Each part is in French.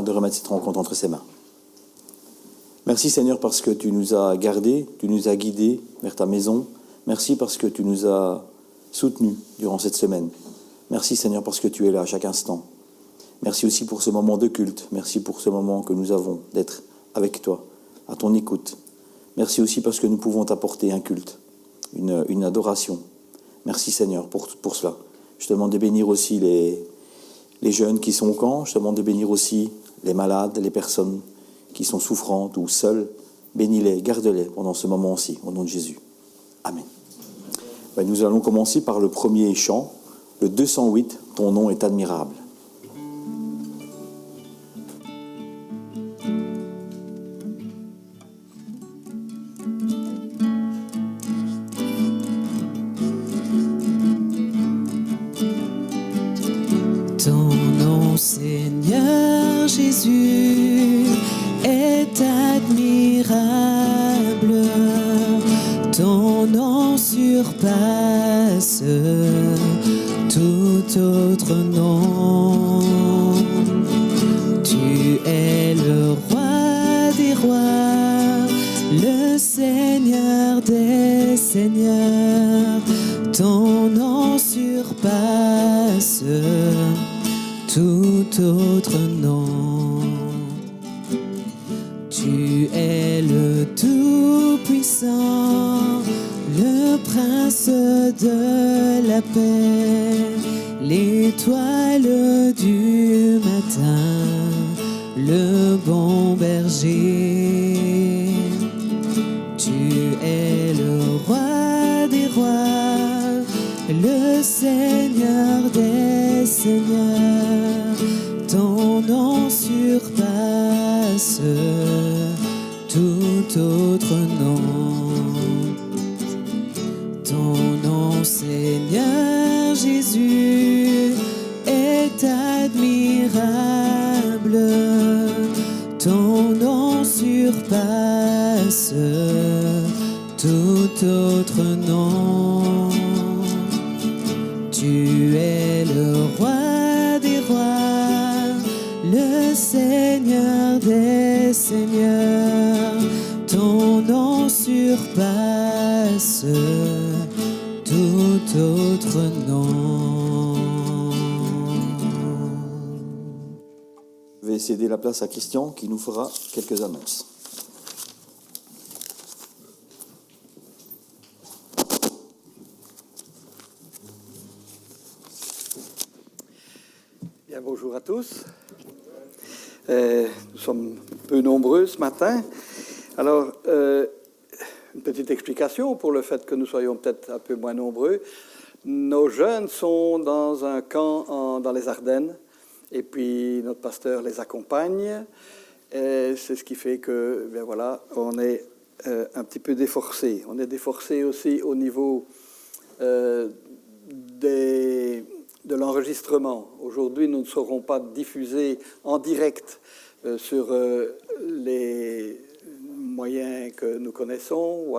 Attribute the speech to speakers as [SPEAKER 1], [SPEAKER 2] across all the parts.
[SPEAKER 1] de remettre cette rencontre entre ses mains. Merci Seigneur parce que tu nous as gardés, tu nous as guidés vers ta maison. Merci parce que tu nous as soutenus durant cette semaine. Merci Seigneur parce que tu es là à chaque instant. Merci aussi pour ce moment de culte. Merci pour ce moment que nous avons d'être avec toi, à ton écoute. Merci aussi parce que nous pouvons t'apporter un culte, une adoration. Merci Seigneur pour cela. Je te demande de bénir aussi les jeunes qui sont au camp. Je te demande de bénir aussi les malades, les personnes qui sont souffrantes ou seules. Bénis-les, garde-les pendant ce moment-ci, au nom de Jésus. Amen. Nous allons commencer par le premier chant, le 208, « Ton nom est admirable ».
[SPEAKER 2] Ton nom, Seigneur Jésus, est admirable. Ton nom surpasse tout autre nom. Tu es le roi des rois, le Seigneur des seigneurs. Ton nom surpasse tout autre nom. Tu es le Tout-Puissant, le Prince de la paix, l'étoile du matin, le bon berger. Tu es le roi des rois, le Seigneur des seigneurs. Ton nom surpasse tout autre nom. Ton nom, Seigneur Jésus, est admirable. Ton nom surpasse tout autre nom. Tu es le roi des rois, le Seigneur des seigneurs. Ton nom surpasse tout autre nom.
[SPEAKER 1] Je vais céder la place à Christian qui nous fera quelques annonces.
[SPEAKER 3] Bien, bonjour à tous. Nous sommes peu nombreux ce matin. Alors, une petite explication pour le fait que nous soyons peut-être un peu moins nombreux. Nos jeunes sont dans un camp dans les Ardennes et puis notre pasteur les accompagne. Et c'est ce qui fait que, bien voilà, on est un petit peu déforcé. On est déforcé aussi au niveau de l'enregistrement. Aujourd'hui, nous ne serons pas diffusés en direct sur les moyens que nous connaissons,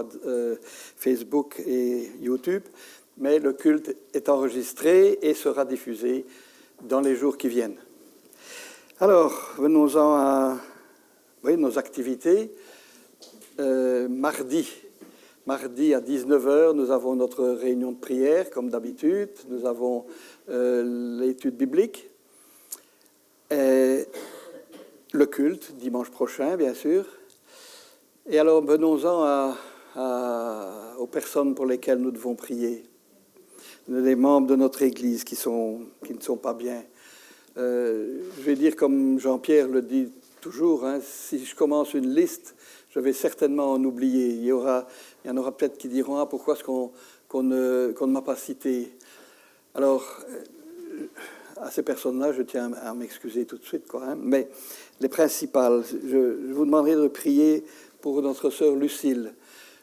[SPEAKER 3] Facebook et YouTube, mais le culte est enregistré et sera diffusé dans les jours qui viennent. Alors, venons-en à nos activités. Mardi à 19h, nous avons notre réunion de prière, comme d'habitude. Nous avons l'étude biblique. Et le culte, dimanche prochain, bien sûr. Et alors, venons-en aux personnes pour lesquelles nous devons prier. Les membres de notre Église qui ne sont pas bien. Je vais dire comme Jean-Pierre le dit toujours, si je commence une liste, je vais certainement en oublier. Il y en aura peut-être qui diront pourquoi est-ce qu'on ne m'a pas cité. Alors, à ces personnes-là, je tiens à m'excuser tout de suite, mais les principales, je vous demanderai de prier pour notre sœur Lucille.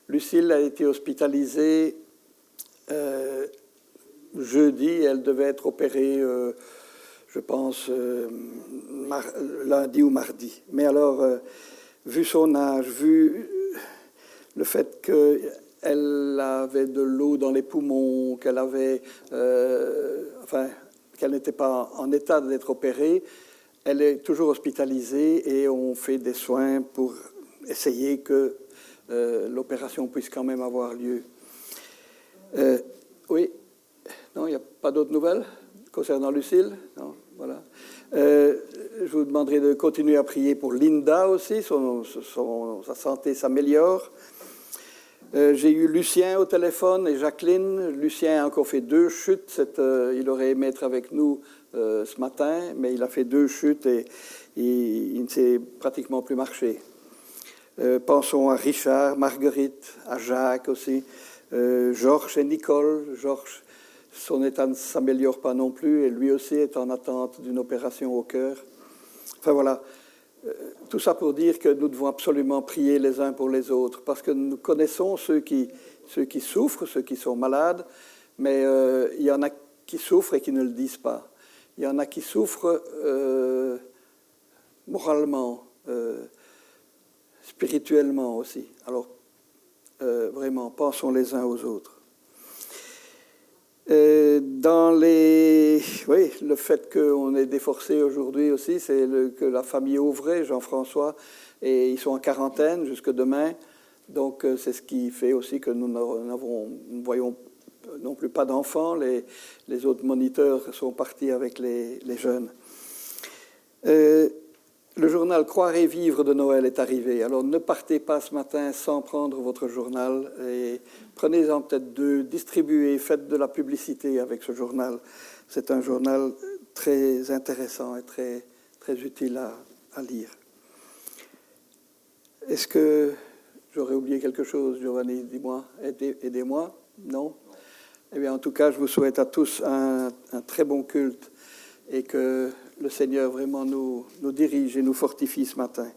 [SPEAKER 3] Lucille a été hospitalisée jeudi, elle devait être opérée, je pense, lundi ou mardi. Mais alors, vu son âge, vu le fait qu'elle avait de l'eau dans les poumons, qu'elle avait, qu'elle n'était pas en état d'être opérée, Elle est toujours hospitalisée et on fait des soins pour essayer que l'opération puisse quand même avoir lieu. Oui. Non, il n'y a pas d'autres nouvelles concernant Lucille? Non, voilà. Je vous demanderai de continuer à prier pour Linda aussi, sa santé s'améliore. J'ai eu Lucien au téléphone et Jacqueline. Lucien a encore fait 2 chutes. Il aurait aimé être avec nous ce matin, mais il a fait 2 chutes et il ne sait pratiquement plus marcher. Pensons à Richard, Marguerite, à Jacques aussi, Georges et Nicole. Georges, son état ne s'améliore pas non plus et lui aussi est en attente d'une opération au cœur. Enfin voilà, tout ça pour dire que nous devons absolument prier les uns pour les autres parce que nous connaissons ceux qui souffrent, ceux qui sont malades, mais il y en a qui souffrent et qui ne le disent pas. Il y en a qui souffrent moralement, spirituellement aussi. Alors, vraiment, pensons les uns aux autres. Oui, le fait qu'on est déforcé aujourd'hui aussi, c'est que la famille Auvray, Jean-François, et ils sont en quarantaine jusque demain. Donc, c'est ce qui fait aussi que nous ne voyons non plus pas d'enfants. Les autres moniteurs sont partis avec les jeunes. Le journal Croire et vivre de Noël est arrivé. Alors ne partez pas ce matin sans prendre votre journal et prenez-en peut-être 2, distribuez, faites de la publicité avec ce journal. C'est un journal très intéressant et très, très utile à lire. Est-ce que j'aurais oublié quelque chose, Giovanni? Dis-moi, aidez-moi. Non? Eh bien, en tout cas, je vous souhaite à tous un très bon culte et que le Seigneur vraiment nous dirige et nous fortifie ce matin.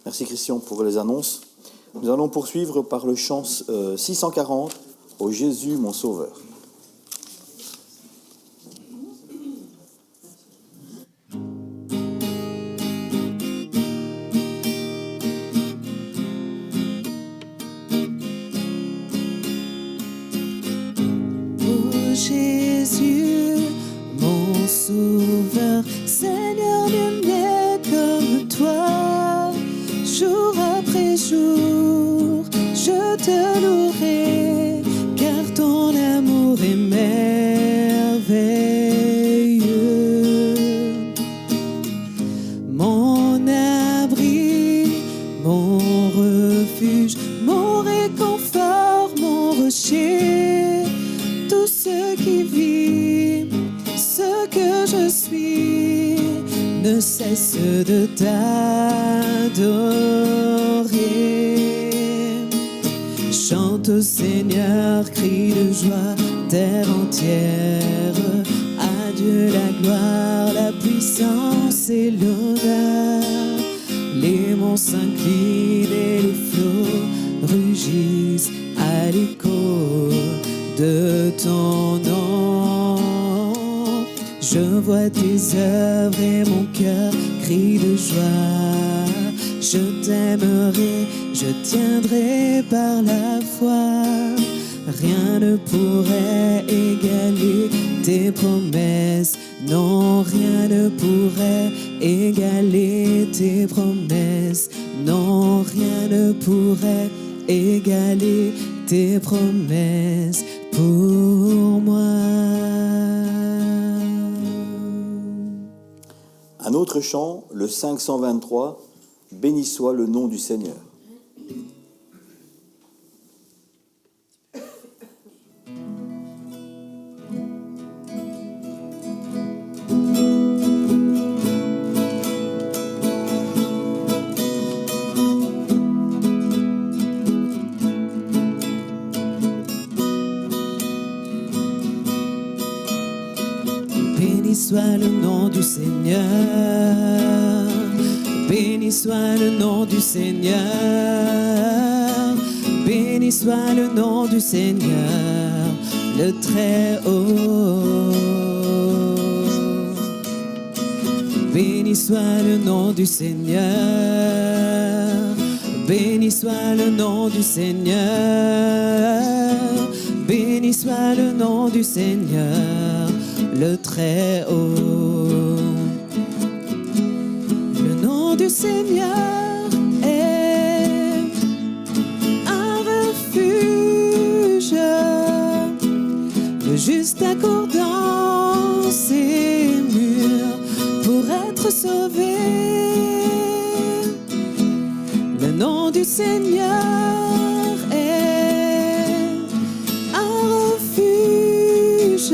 [SPEAKER 1] Merci Christian pour les annonces. Nous allons poursuivre par le chant 640, « Ô Jésus mon Sauveur ».
[SPEAKER 2] Jésus, mon sauveur, Seigneur, nul n'est comme toi. Jour après jour, je te louerai, car ton amour est merveilleux. Mon abri, mon refuge, mon réconfort, mon rocher, tout ce qui vit, ce que je suis, ne cesse de t'adorer. Chante au Seigneur, crie de joie, terre entière. À Dieu la gloire, la puissance et l'honneur. Les monts s'inclinent et les flots rugissent à l'écho de ton nom. Je vois tes œuvres et mon cœur crie de joie. Je t'aimerai, je tiendrai par la foi. Rien ne pourrait égaler tes promesses. Non, rien ne pourrait égaler tes promesses. Non, rien ne pourrait égaler tes promesses pour moi.
[SPEAKER 1] Un autre chant, le 523, « Béni soit le nom du Seigneur ».
[SPEAKER 2] Béni soit le nom du Seigneur, béni soit le nom du Seigneur, béni soit le nom du Seigneur, le Très-Haut. Béni soit le nom du Seigneur, Béni soit le nom du Seigneur, béni soit le nom du Seigneur, le Très-Haut. Le nom du Seigneur est un refuge, le juste accourt dans ses murs pour être sauvé. Le nom du Seigneur est un refuge,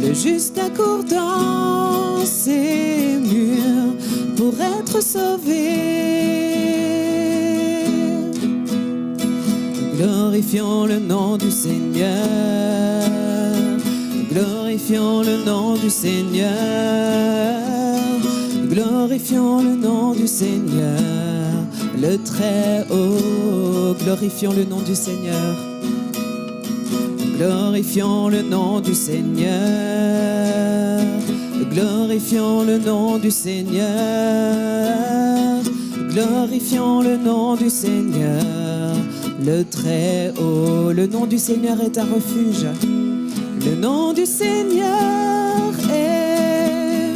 [SPEAKER 2] le juste accourt dans ses murs pour être sauvé. Glorifions le nom du Seigneur, glorifions le nom du Seigneur, glorifions le nom du Seigneur, le Très-Haut. Glorifions le nom du Seigneur, glorifions le nom du Seigneur, glorifions le nom du Seigneur, glorifions le nom du Seigneur, le Très-Haut. Le nom du Seigneur est un refuge, le nom du Seigneur est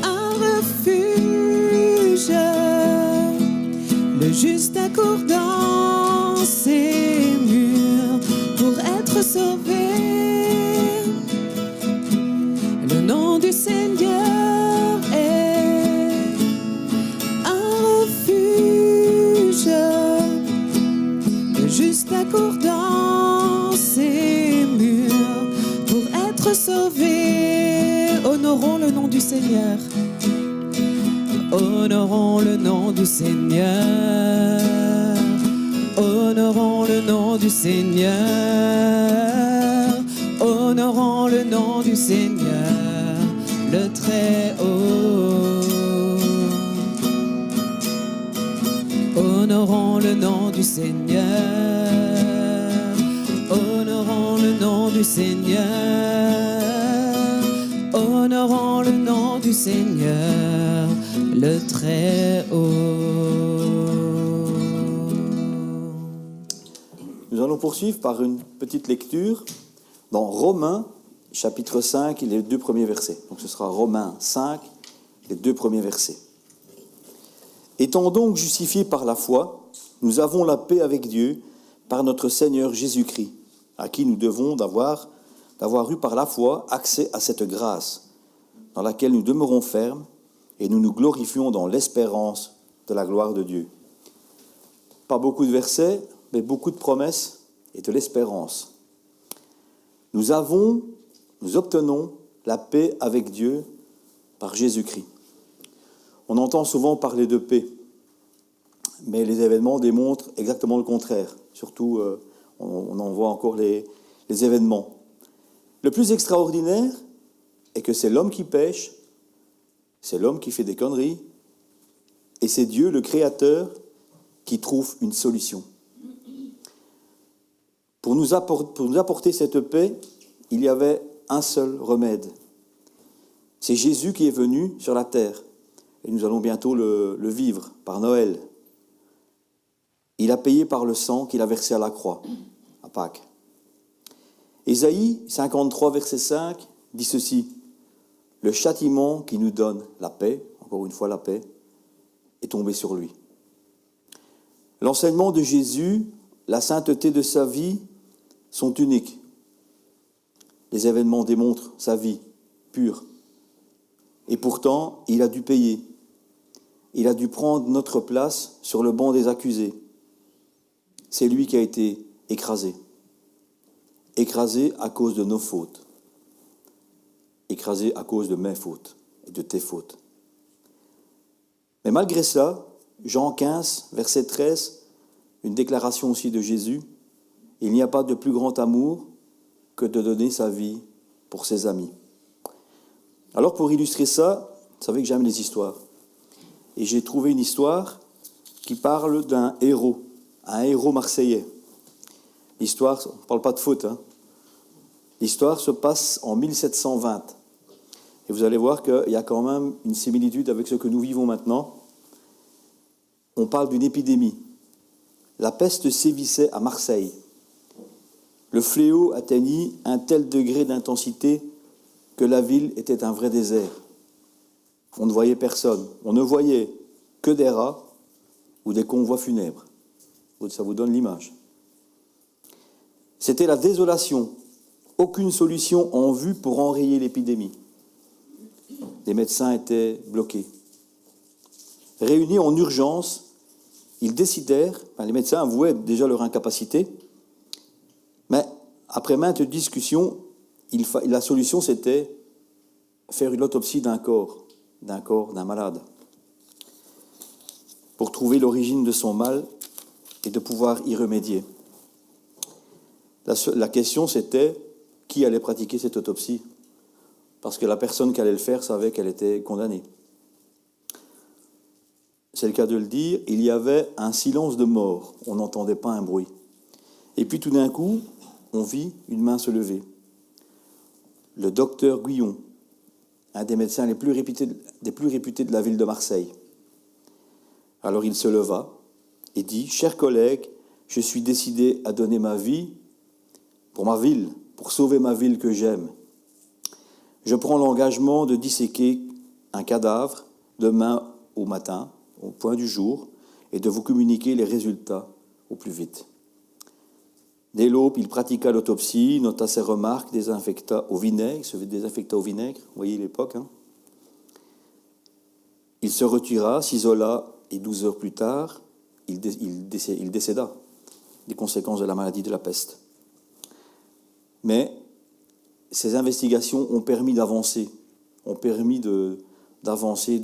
[SPEAKER 2] un refuge, le juste accourt dans ses murs pour être sauvé. Le nom du Seigneur est un refuge, le juste accourt dans ses murs pour être sauvé. Honorons le nom du Seigneur, honorons le nom du Seigneur, honorons le nom du Seigneur, honorons le nom du Seigneur, le Très-Haut. Honorons le nom du Seigneur, honorons le nom du Seigneur, honorons le nom du Seigneur, le Très-Haut.
[SPEAKER 1] Nous allons poursuivre par une petite lecture dans Romains, chapitre 5, les 2 premiers versets. Donc ce sera Romains 5, les 2 premiers versets. Étant donc justifiés par la foi, nous avons la paix avec Dieu par notre Seigneur Jésus-Christ, à qui nous devons d'avoir eu par la foi accès à cette grâce, dans laquelle nous demeurons fermes et nous nous glorifions dans l'espérance de la gloire de Dieu. Pas beaucoup de versets, mais beaucoup de promesses et de l'espérance. Nous obtenons la paix avec Dieu par Jésus-Christ. On entend souvent parler de paix, mais les événements démontrent exactement le contraire. Surtout, on en voit encore les événements. Le plus extraordinaire est que c'est l'homme qui pêche, c'est l'homme qui fait des conneries, et c'est Dieu, le Créateur, qui trouve une solution. Pour nous apporter cette paix, il y avait un seul remède. C'est Jésus qui est venu sur la terre. Et nous allons bientôt le vivre par Noël. Il a payé par le sang qu'il a versé à la croix, à Pâques. Ésaïe 53, verset 5, dit ceci: « Le châtiment qui nous donne la paix, encore une fois la paix, est tombé sur lui. » L'enseignement de Jésus, la sainteté de sa vie sont uniques. Les événements démontrent sa vie pure. Et pourtant, il a dû payer. Il a dû prendre notre place sur le banc des accusés. C'est lui qui a été écrasé. Écrasé à cause de nos fautes. Écrasé à cause de mes fautes et de tes fautes. Mais malgré cela, Jean 15, verset 13, une déclaration aussi de Jésus: « Il n'y a pas de plus grand amour que de donner sa vie pour ses amis. » Alors pour illustrer ça, vous savez que j'aime les histoires. Et j'ai trouvé une histoire qui parle d'un héros, un héros marseillais. L'histoire, on ne parle pas de foot, hein. L'histoire se passe en 1720. Et vous allez voir qu'il y a quand même une similitude avec ce que nous vivons maintenant. on parle d'une épidémie. La peste sévissait à Marseille. Le fléau atteignit un tel degré d'intensité que la ville était un vrai désert. On ne voyait personne. On ne voyait que des rats ou des convois funèbres. Ça vous donne l'image. C'était la désolation. Aucune solution en vue pour enrayer l'épidémie. Les médecins étaient bloqués. Réunis en urgence, ils décidèrent, les médecins avouaient déjà leur incapacité, mais après maintes discussions, la solution c'était faire une autopsie d'un corps d'un malade, pour trouver l'origine de son mal et de pouvoir y remédier. La question c'était qui allait pratiquer cette autopsie, parce que la personne qui allait le faire savait qu'elle était condamnée. C'est le cas de le dire, il y avait un silence de mort, on n'entendait pas un bruit. Et puis tout d'un coup, on vit une main se lever. Le docteur Guyon, un des médecins les plus réputés de la ville de Marseille. Alors il se leva et dit « Chers collègues, je suis décidé à donner ma vie pour ma ville, pour sauver ma ville que j'aime. Je prends l'engagement de disséquer un cadavre demain au matin, au point du jour, et de vous communiquer les résultats au plus vite. » Dès l'aube, il pratiqua l'autopsie, nota ses remarques, désinfecta au vinaigre, vous voyez l'époque. Il se retira, s'isola, et 12 heures plus tard, il décéda des conséquences de la maladie de la peste. Mais ces investigations ont permis d'avancer, de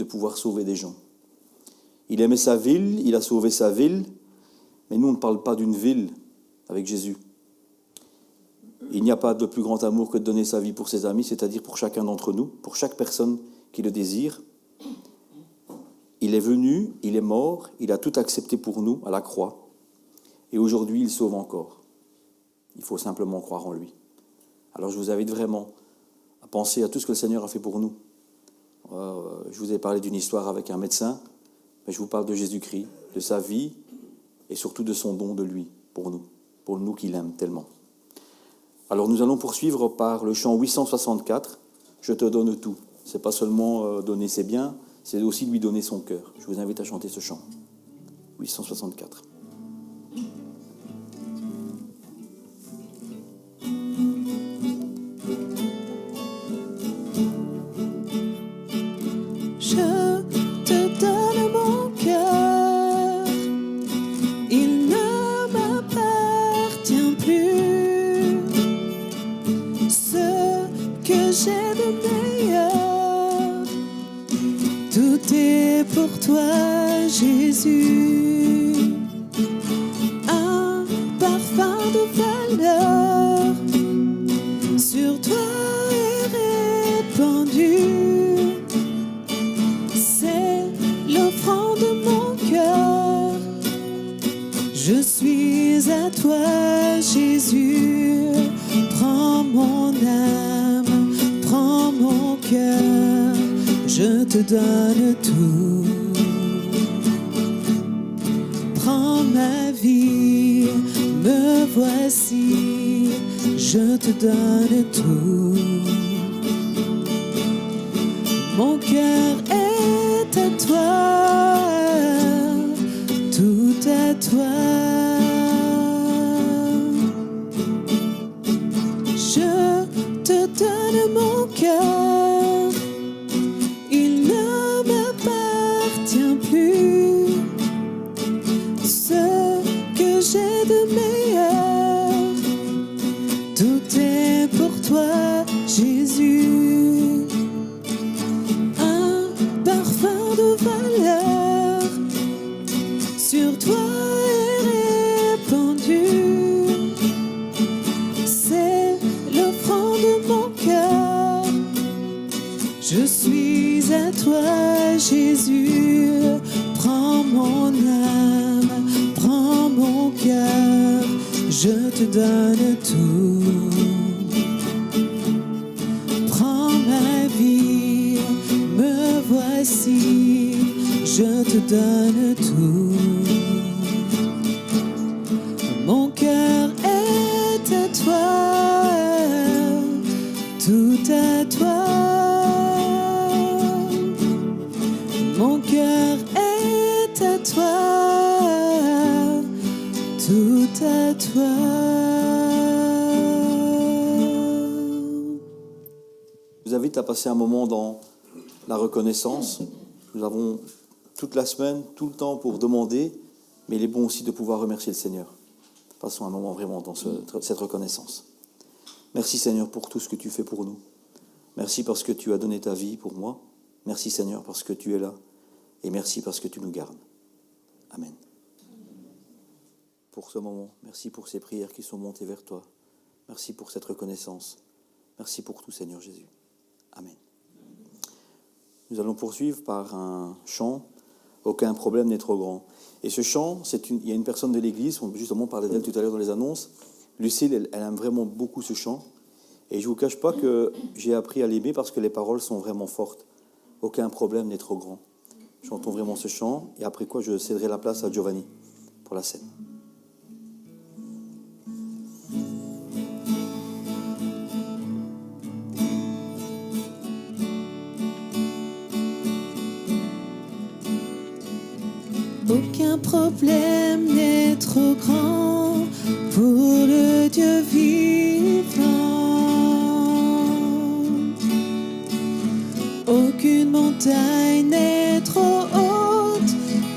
[SPEAKER 1] pouvoir sauver des gens. Il aimait sa ville, il a sauvé sa ville, mais nous on ne parle pas d'une ville avec Jésus. Il n'y a pas de plus grand amour que de donner sa vie pour ses amis, c'est-à-dire pour chacun d'entre nous, pour chaque personne qui le désire. Il est venu, il est mort, il a tout accepté pour nous à la croix. Et aujourd'hui, il sauve encore. Il faut simplement croire en lui. Alors je vous invite vraiment à penser à tout ce que le Seigneur a fait pour nous. Je vous ai parlé d'une histoire avec un médecin, mais je vous parle de Jésus-Christ, de sa vie et surtout de son don de lui, pour nous qu'il aime tellement. Alors nous allons poursuivre par le chant 864, « Je te donne tout ». Ce n'est pas seulement donner ses biens, c'est aussi lui donner son cœur. Je vous invite à chanter ce chant, 864.
[SPEAKER 2] Je te donne mon cœur, il ne m'appartient plus. Ce que j'ai de meilleur, tout est pour toi, Jésus. Un parfum de valeur sur toi est répandu. Je suis à toi, Jésus. Prends mon âme, prends mon cœur, je te donne tout. Prends ma vie, me voici, je te donne tout. Mon cœur est à toi, tout à toi. Je te donne mon cœur, il ne m'appartient plus. Ce que j'ai de meilleur, tout est pour toi, Jésus. Un parfum de valeur sur toi est répandu. C'est l'offrande de mon cœur. Je suis à toi, Jésus. Prends mon âme, prends mon cœur, je te donne tout. Prends ma vie, me voici, je te donne tout. Mon cœur est à toi, tout à toi. Mon cœur est à toi, tout à toi.
[SPEAKER 1] Je vous invite à passer un moment dans la reconnaissance. Nous avons toute la semaine, tout le temps pour demander, mais il est bon aussi de pouvoir remercier le Seigneur. Passons un moment vraiment dans cette reconnaissance. Merci Seigneur pour tout ce que tu fais pour nous. Merci parce que tu as donné ta vie pour moi. Merci Seigneur parce que tu es là. Et merci parce que tu nous gardes. Amen. Pour ce moment, merci pour ces prières qui sont montées vers toi. Merci pour cette reconnaissance. Merci pour tout Seigneur Jésus. Amen. Nous allons poursuivre par un chant, « Aucun problème n'est trop grand ». Et ce chant, il y a une personne de l'église, justement on parlait d'elle tout à l'heure dans les annonces, Lucille, elle aime vraiment beaucoup ce chant. Et je ne vous cache pas que j'ai appris à l'aimer parce que les paroles sont vraiment fortes. « Aucun problème n'est trop grand ». Chantons vraiment ce chant, et après quoi je céderai la place à Giovanni pour la scène.
[SPEAKER 2] Aucun problème n'est trop grand pour le Dieu vivant. Aucune montagne n'est trop haute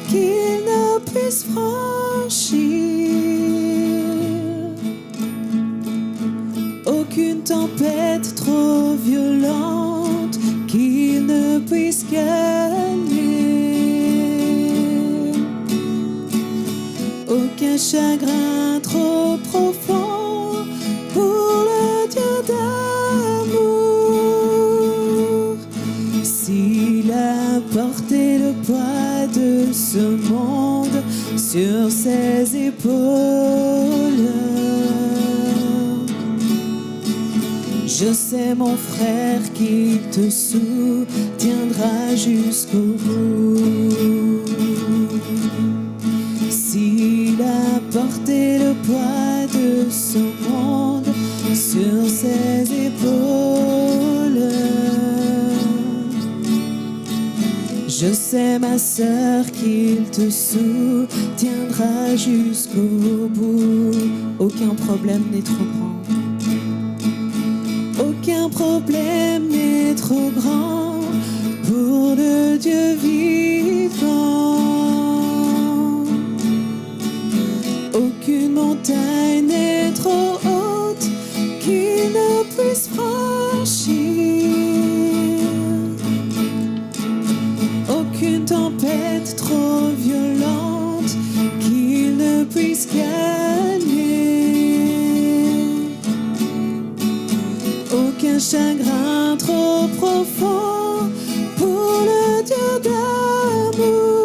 [SPEAKER 2] qu'il ne puisse franchir. Aucune tempête trop violente qu'il ne puisse gagner. Aucun chagrin trop profond pour le Dieu d'amour. S'il a porté le poids de ce monde sur ses épaules, je sais mon frère qu'il te soutiendra jusqu'au bout. S'il a porté le poids de ce monde sur ses épaules, je sais ma sœur qu'il te soutiendra jusqu'au bout. Aucun problème n'est trop grand. Aucun problème n'est trop grand pour le Dieu vivant. Aucune montagne n'est trop haute qu'il ne puisse franchir. Aucune tempête trop violente qu'il ne puisse gagner. Aucun chagrin trop profond pour le Dieu d'amour.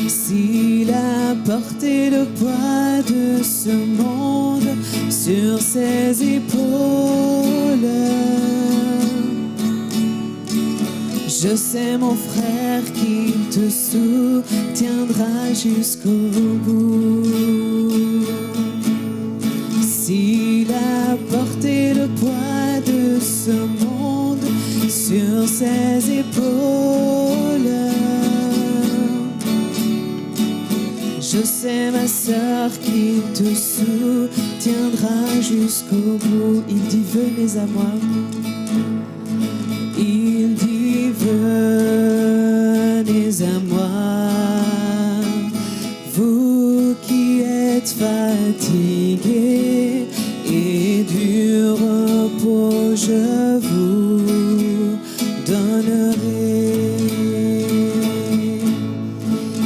[SPEAKER 2] S'il a porté le poids de ce monde sur ses épaules, je sais mon frère qu'il te soutiendra jusqu'au bout. S'il a porté le poids de ce monde sur ses épaules, je sais ma sœur qu'il te soutiendra jusqu'au bout. Il dit venez à moi. Il dit venez à moi, vous qui êtes fatigués et du repos je vous donnerai.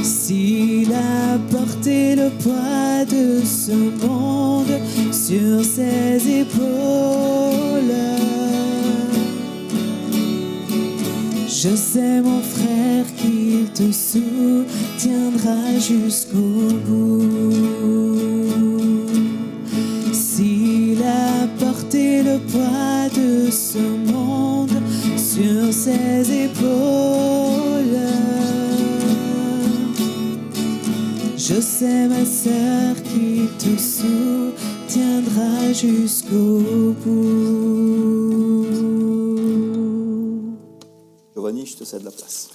[SPEAKER 2] S'il a porté le poids de ce monde sur ses épaules, je sais mon frère qu'il te soutiendra jusqu'au bout. S'il a porté le poids de ce monde sur ses épaules, Je sais ma sœur qui te soutiendra jusqu'au bout.
[SPEAKER 1] Giovanni, je te cède la place.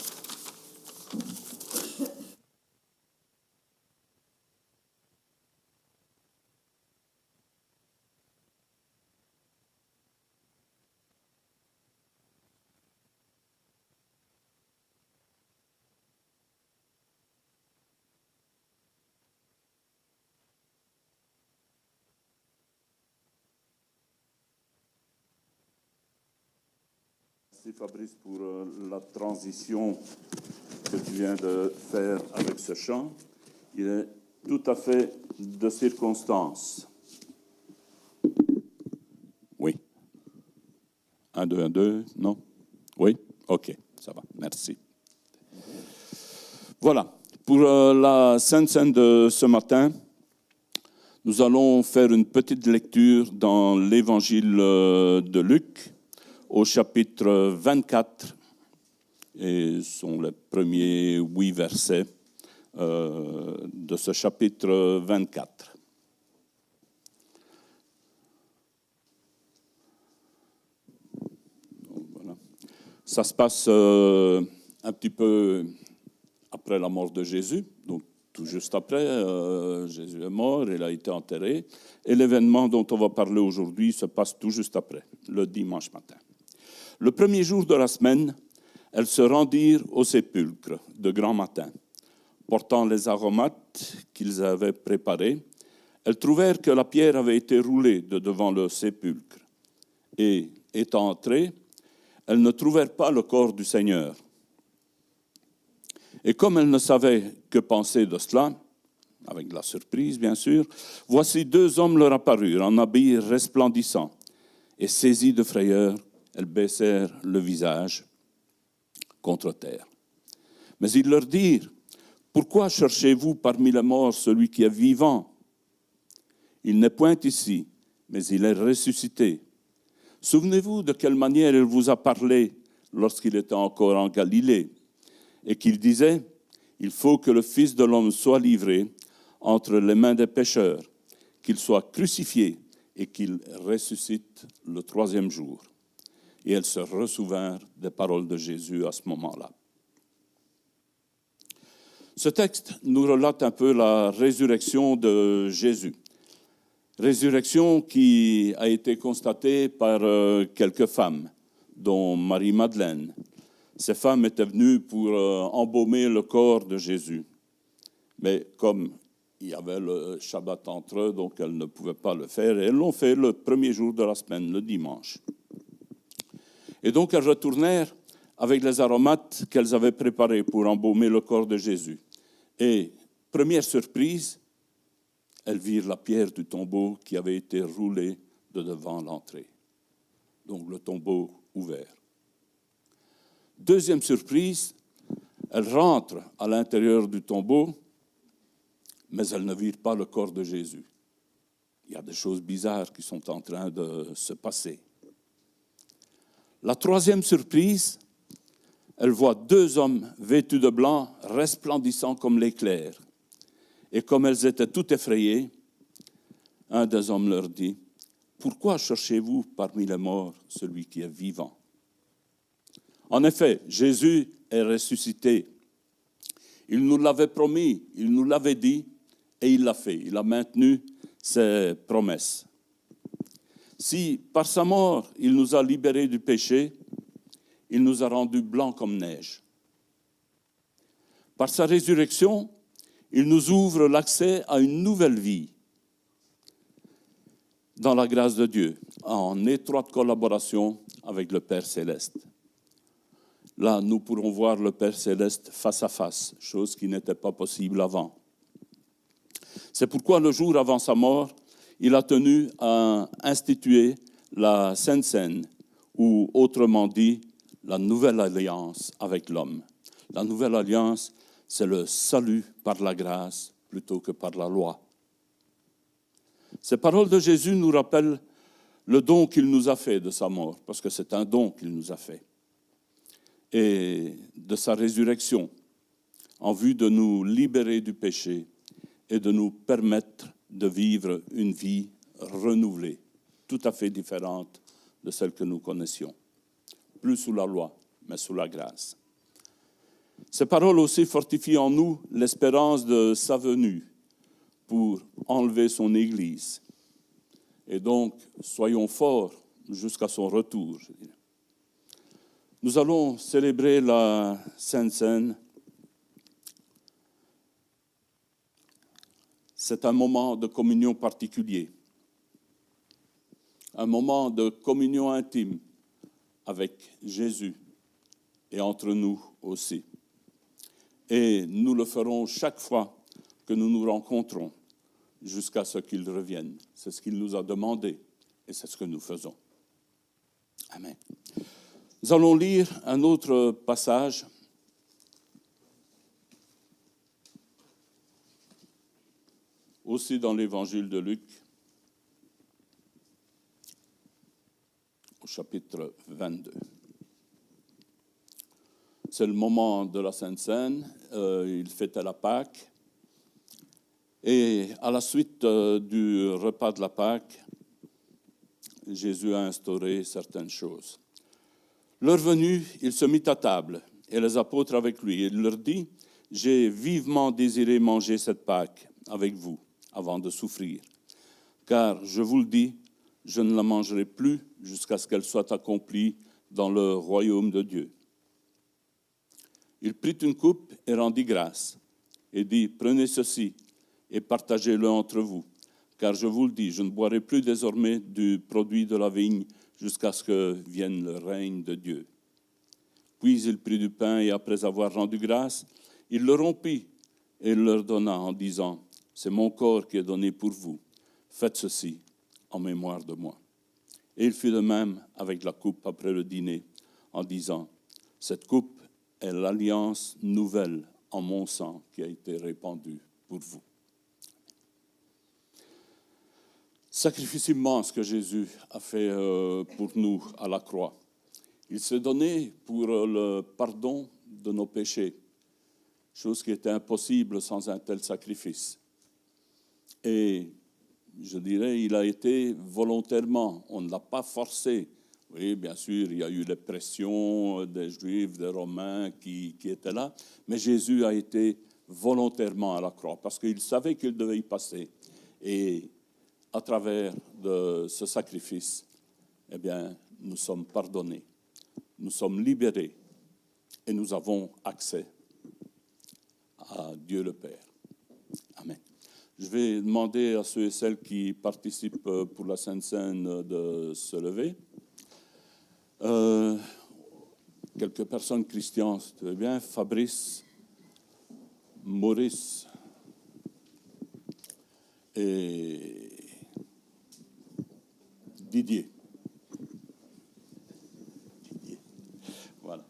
[SPEAKER 4] Merci Fabrice pour la transition que tu viens de faire avec ce chant. Il est tout à fait de circonstance. Oui. 1, 2, 1, 2, non? Oui? OK, ça va, merci. Voilà, pour la Sainte Seine de ce matin, nous allons faire une petite lecture dans l'Évangile de Luc, au chapitre 24, et ce sont les premiers 8 versets de ce chapitre 24. Donc, voilà. Ça se passe un petit peu après la mort de Jésus, donc tout juste après, Jésus est mort, il a été enterré, et l'événement dont on va parler aujourd'hui se passe tout juste après, le dimanche matin. Le premier jour de la semaine, elles se rendirent au sépulcre de grand matin. Portant les aromates qu'ils avaient préparés, elles trouvèrent que la pierre avait été roulée de devant le sépulcre. Et, étant entrées, elles ne trouvèrent pas le corps du Seigneur. Et comme elles ne savaient que penser de cela, avec de la surprise bien sûr, voici 2 hommes leur apparurent en habits resplendissants, et saisies de frayeur, elles baissèrent le visage contre terre. Mais ils leur dirent, « Pourquoi cherchez-vous parmi les morts celui qui est vivant? Il n'est point ici, mais il est ressuscité. Souvenez-vous de quelle manière il vous a parlé lorsqu'il était encore en Galilée, et qu'il disait, « Il faut que le Fils de l'homme soit livré entre les mains des pécheurs, qu'il soit crucifié et qu'il ressuscite le 3e jour. » Et elles se ressouvinrent des paroles de Jésus à ce moment-là. Ce texte nous relate un peu la résurrection de Jésus. Résurrection qui a été constatée par quelques femmes, dont Marie-Madeleine. Ces femmes étaient venues pour embaumer le corps de Jésus. Mais comme il y avait le Shabbat entre eux, donc elles ne pouvaient pas le faire, et elles l'ont fait le premier jour de la semaine, le dimanche. Et donc elles retournèrent avec les aromates qu'elles avaient préparés pour embaumer le corps de Jésus. Et, première surprise, elles virent la pierre du tombeau qui avait été roulée de devant l'entrée. Donc le tombeau ouvert. Deuxième surprise, elles rentrent à l'intérieur du tombeau, mais elles ne virent pas le corps de Jésus. Il y a des choses bizarres qui sont en train de se passer. La troisième surprise, elle voit 2 hommes vêtus de blanc, resplendissants comme l'éclair. Et comme elles étaient toutes effrayées, un des hommes leur dit, « Pourquoi cherchez-vous parmi les morts celui qui est vivant ?» En effet, Jésus est ressuscité. Il nous l'avait promis, il nous l'avait dit, et il l'a fait. Il a maintenu ses promesses. Si, par sa mort, il nous a libérés du péché, il nous a rendus blancs comme neige. Par sa résurrection, il nous ouvre l'accès à une nouvelle vie dans la grâce de Dieu, en étroite collaboration avec le Père Céleste. Là, nous pourrons voir le Père Céleste face à face, chose qui n'était pas possible avant. C'est pourquoi le jour avant sa mort, il a tenu à instituer la Sainte Seine, ou autrement dit, la nouvelle alliance avec l'homme. La nouvelle alliance, c'est le salut par la grâce plutôt que par la loi. Ces paroles de Jésus nous rappellent le don qu'il nous a fait de sa mort, parce que c'est un don qu'il nous a fait, et de sa résurrection, en vue de nous libérer du péché et de nous permettre de vivre une vie renouvelée, tout à fait différente de celle que nous connaissions. Plus sous la loi, mais sous la grâce. Ces paroles aussi fortifient en nous l'espérance de sa venue pour enlever son Église. Et donc, soyons forts jusqu'à son retour. Nous allons célébrer la Sainte Seine. C'est un moment de communion particulier, un moment de communion intime avec Jésus et entre nous aussi. Et nous le ferons chaque fois que nous nous rencontrons jusqu'à ce qu'il revienne. C'est ce qu'il nous a demandé et c'est ce que nous faisons. Amen. Nous allons lire un autre passage. Aussi dans l'évangile de Luc, au chapitre 22. C'est le moment de la Sainte Seine, il fêtait la Pâque. Et à la suite du repas de la Pâque, Jésus a instauré certaines choses. L'heure venue, il se mit à table, et les apôtres avec lui. Il leur dit, « J'ai vivement désiré manger cette Pâque avec vous, avant de souffrir. Car, je vous le dis, je ne la mangerai plus jusqu'à ce qu'elle soit accomplie dans le royaume de Dieu. » Il prit une coupe et rendit grâce, et dit, « Prenez ceci et partagez-le entre vous, car je vous le dis, je ne boirai plus désormais du produit de la vigne jusqu'à ce que vienne le règne de Dieu. » Puis il prit du pain et après avoir rendu grâce, il le rompit et le leur donna en disant, « C'est mon corps qui est donné pour vous. Faites ceci en mémoire de moi. » Et il fit de même avec la coupe après le dîner, en disant, « Cette coupe est l'alliance nouvelle en mon sang qui a été répandue pour vous. » Sacrifice immense que Jésus a fait pour nous à la croix. Il s'est donné pour le pardon de nos péchés, chose qui était impossible sans un tel sacrifice. Et je dirais, il a été volontairement, on ne l'a pas forcé. Oui, bien sûr, il y a eu les pressions des Juifs, des Romains qui étaient là, mais Jésus a été volontairement à la croix parce qu'il savait qu'il devait y passer. Et à travers de ce sacrifice, eh bien, nous sommes pardonnés, nous sommes libérés et nous avons accès à Dieu le Père. Amen. Je vais demander à ceux et celles qui participent pour la Sainte Seine de se lever. Quelques personnes chrétiennes, tu veux bien, Fabrice, Maurice et Didier. Voilà.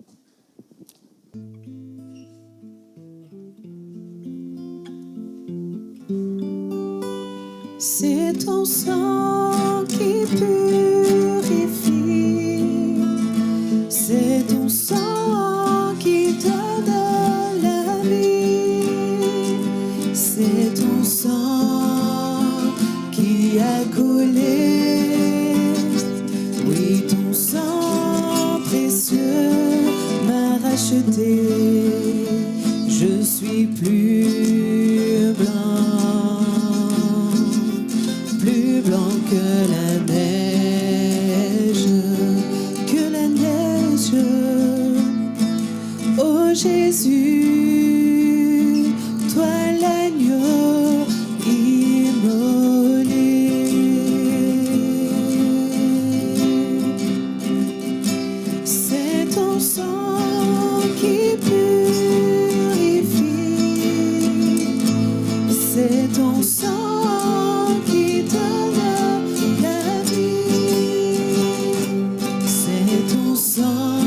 [SPEAKER 2] C'est ton sang qui purifie, c'est ton sang qui donne la vie, c'est ton sang qui a coulé, oui, ton sang précieux m'a racheté, je suis plus blanc que la neige, oh Jésus, toi l'agneau immolé. C'est ton sang qui purifie, c'est ton sang qui donne la vie, c'est ton sang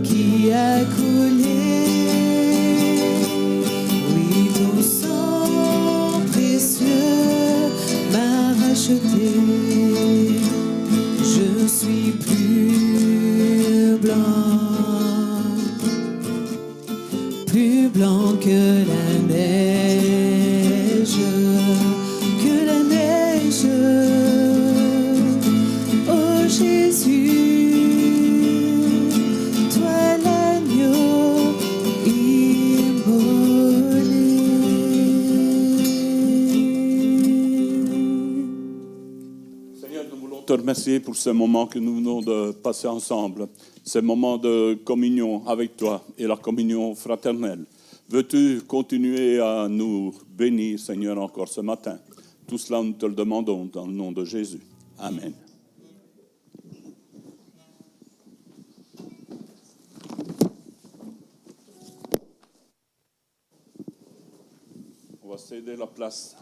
[SPEAKER 2] qui a coulé, oui, ton sang précieux m'a racheté, je suis plus blanc que la neige.
[SPEAKER 4] remercier pour ce moment que nous venons de passer ensemble, ce moment de communion avec toi et la communion fraternelle. Veux-tu continuer à nous bénir, Seigneur, encore ce matin? Tout cela, nous te le demandons dans le nom de Jésus. Amen. On va céder la place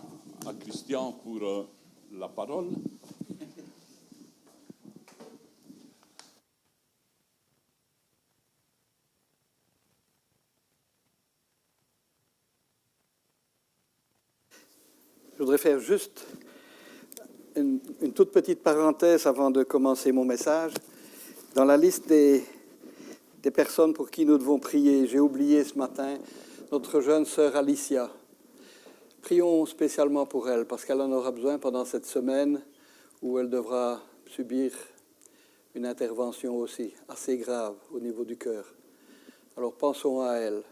[SPEAKER 4] à Christian pour la parole.
[SPEAKER 3] Je voudrais faire juste une toute petite parenthèse avant de commencer mon message. Dans la liste des personnes pour qui nous devons prier, j'ai oublié ce matin notre jeune sœur Alicia. Prions spécialement pour elle, parce qu'elle en aura besoin pendant cette semaine où elle devra subir une intervention aussi assez grave au niveau du cœur. Alors pensons à elle.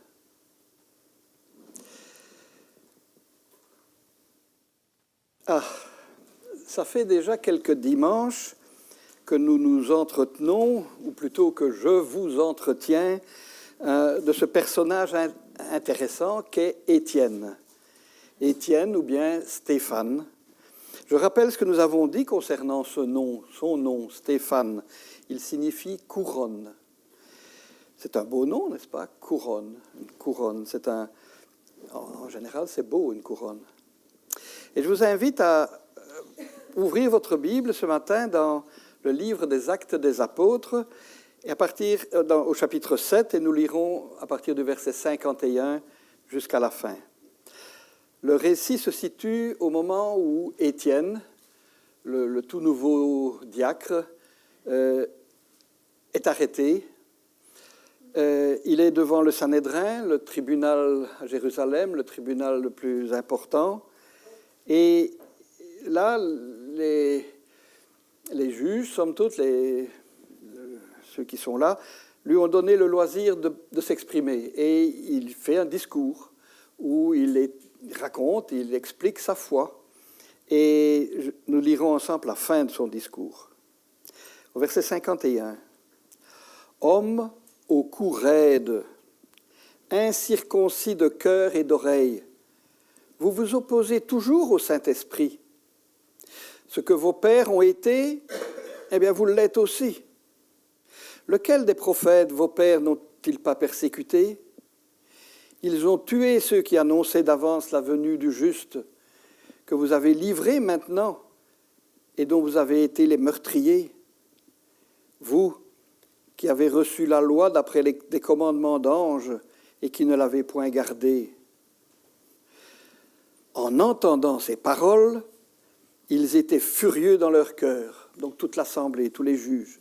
[SPEAKER 3] Ah, ça fait déjà quelques dimanches que nous nous entretenons, ou plutôt que je vous entretiens, de ce personnage intéressant qu'est Étienne. Étienne ou bien Stéphane. Je rappelle ce que nous avons dit concernant ce nom, son nom, Stéphane. Il signifie couronne. C'est un beau nom, n'est-ce pas? Couronne. Une couronne, en général, c'est beau, une couronne. Et je vous invite à ouvrir votre Bible ce matin dans le livre des Actes des Apôtres, et au chapitre 7, et nous lirons à partir du verset 51 jusqu'à la fin. Le récit se situe au moment où Étienne, le tout nouveau diacre, est arrêté. Il est devant le Sanhédrin, le tribunal à Jérusalem, le tribunal le plus important. Et là, les juges, somme toute, ceux qui sont là, lui ont donné le loisir de s'exprimer. Et il fait un discours où il raconte, il explique sa foi. Et nous lirons ensemble la fin de son discours. Au verset 51. « Homme au cou raide, incirconcis de cœur et d'oreille, vous vous opposez toujours au Saint-Esprit. Ce que vos pères ont été, eh bien vous l'êtes aussi. Lequel des prophètes vos pères n'ont-ils pas persécuté? Ils ont tué ceux qui annonçaient d'avance la venue du juste, que vous avez livré maintenant et dont vous avez été les meurtriers. Vous, qui avez reçu la loi d'après des commandements d'anges et qui ne l'avez point gardée. En entendant ces paroles, ils étaient furieux dans leur cœur, donc toute l'assemblée, tous les juges,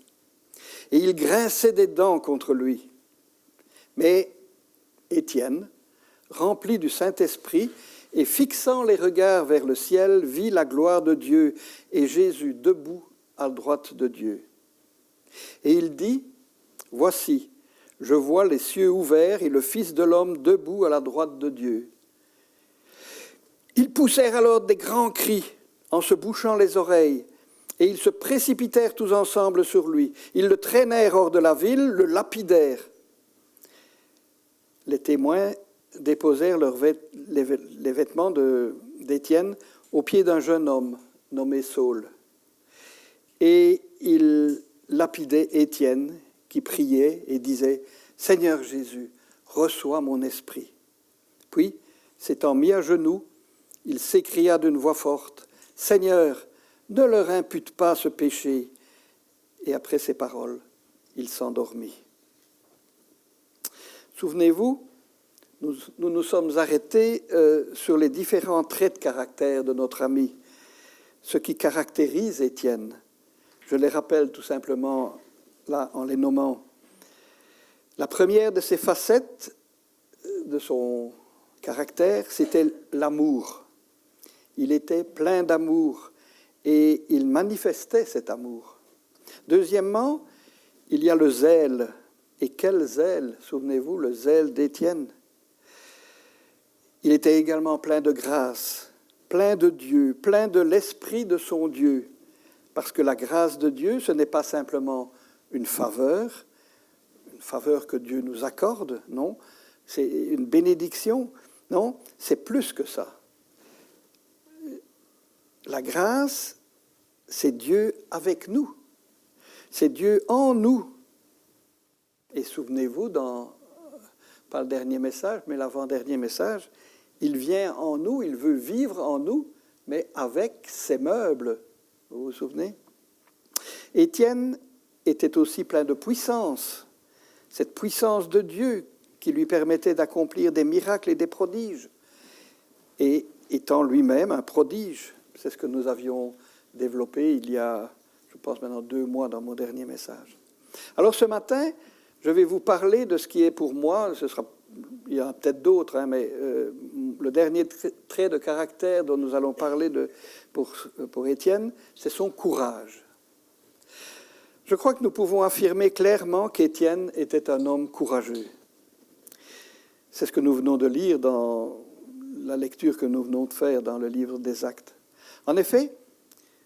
[SPEAKER 3] et ils grinçaient des dents contre lui. Mais Étienne, rempli du Saint-Esprit et fixant les regards vers le ciel, vit la gloire de Dieu et Jésus debout à droite de Dieu. Et il dit, « Voici, je vois les cieux ouverts et le Fils de l'homme debout à la droite de Dieu. » Ils poussèrent alors des grands cris en se bouchant les oreilles, et ils se précipitèrent tous ensemble sur lui. Ils le traînèrent hors de la ville, le lapidèrent. Les témoins déposèrent les vêtements d'Étienne aux pieds d'un jeune homme nommé Saul. Et ils lapidaient Étienne, qui priait et disait « Seigneur Jésus, reçois mon esprit. » Puis, s'étant mis à genoux, il s'écria d'une voix forte, « Seigneur, ne leur impute pas ce péché. » Et après ces paroles, il s'endormit. Souvenez-vous, nous nous sommes arrêtés sur les différents traits de caractère de notre ami, ce qui caractérise Étienne. Je les rappelle tout simplement là en les nommant. La première de ces facettes de son caractère, c'était l'amour. Il était plein d'amour et il manifestait cet amour. Deuxièmement, il y a le zèle. Et quel zèle, souvenez-vous, le zèle d'Étienne. Il était également plein de grâce, plein de Dieu, plein de l'esprit de son Dieu, Parce que la grâce de Dieu, ce n'est pas simplement une faveur que Dieu nous accorde, non, c'est une bénédiction, non, c'est plus que ça. La grâce, c'est Dieu avec nous, c'est Dieu en nous. Et souvenez-vous, pas le dernier message, mais l'avant-dernier message, il vient en nous, il veut vivre en nous, mais avec ses meubles. Vous vous souvenez? Étienne était aussi plein de puissance, cette puissance de Dieu qui lui permettait d'accomplir des miracles et des prodiges, et étant lui-même un prodige. C'est ce que nous avions développé il y a, je pense maintenant 2 mois dans mon dernier message. Alors ce matin, je vais vous parler de ce qui est pour moi, il y en a peut-être d'autres, mais le dernier trait de caractère dont nous allons parler pour Étienne, c'est son courage. Je crois que nous pouvons affirmer clairement qu'Étienne était un homme courageux. C'est ce que nous venons de lire dans la lecture que nous venons de faire dans le livre des Actes. En effet,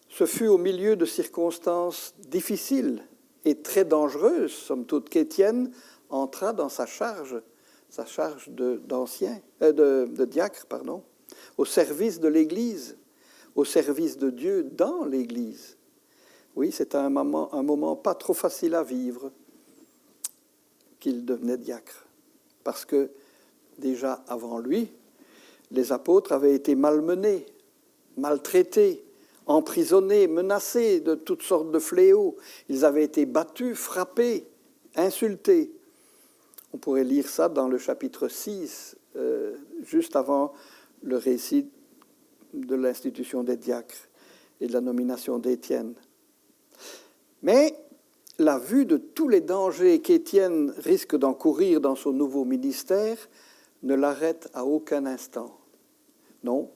[SPEAKER 3] ce fut au milieu de circonstances difficiles et très dangereuses, somme toute, qu'Étienne entra dans sa charge de diacre, au service de l'Église, au service de Dieu dans l'Église. Oui, c'est un moment pas trop facile à vivre qu'il devenait diacre, parce que déjà avant lui, les apôtres avaient été malmenés, maltraités, emprisonnés, menacés de toutes sortes de fléaux. Ils avaient été battus, frappés, insultés. On pourrait lire ça dans le chapitre 6, juste avant le récit de l'institution des diacres et de la nomination d'Étienne. Mais la vue de tous les dangers qu'Étienne risque d'encourir dans son nouveau ministère ne l'arrête à aucun instant. Non,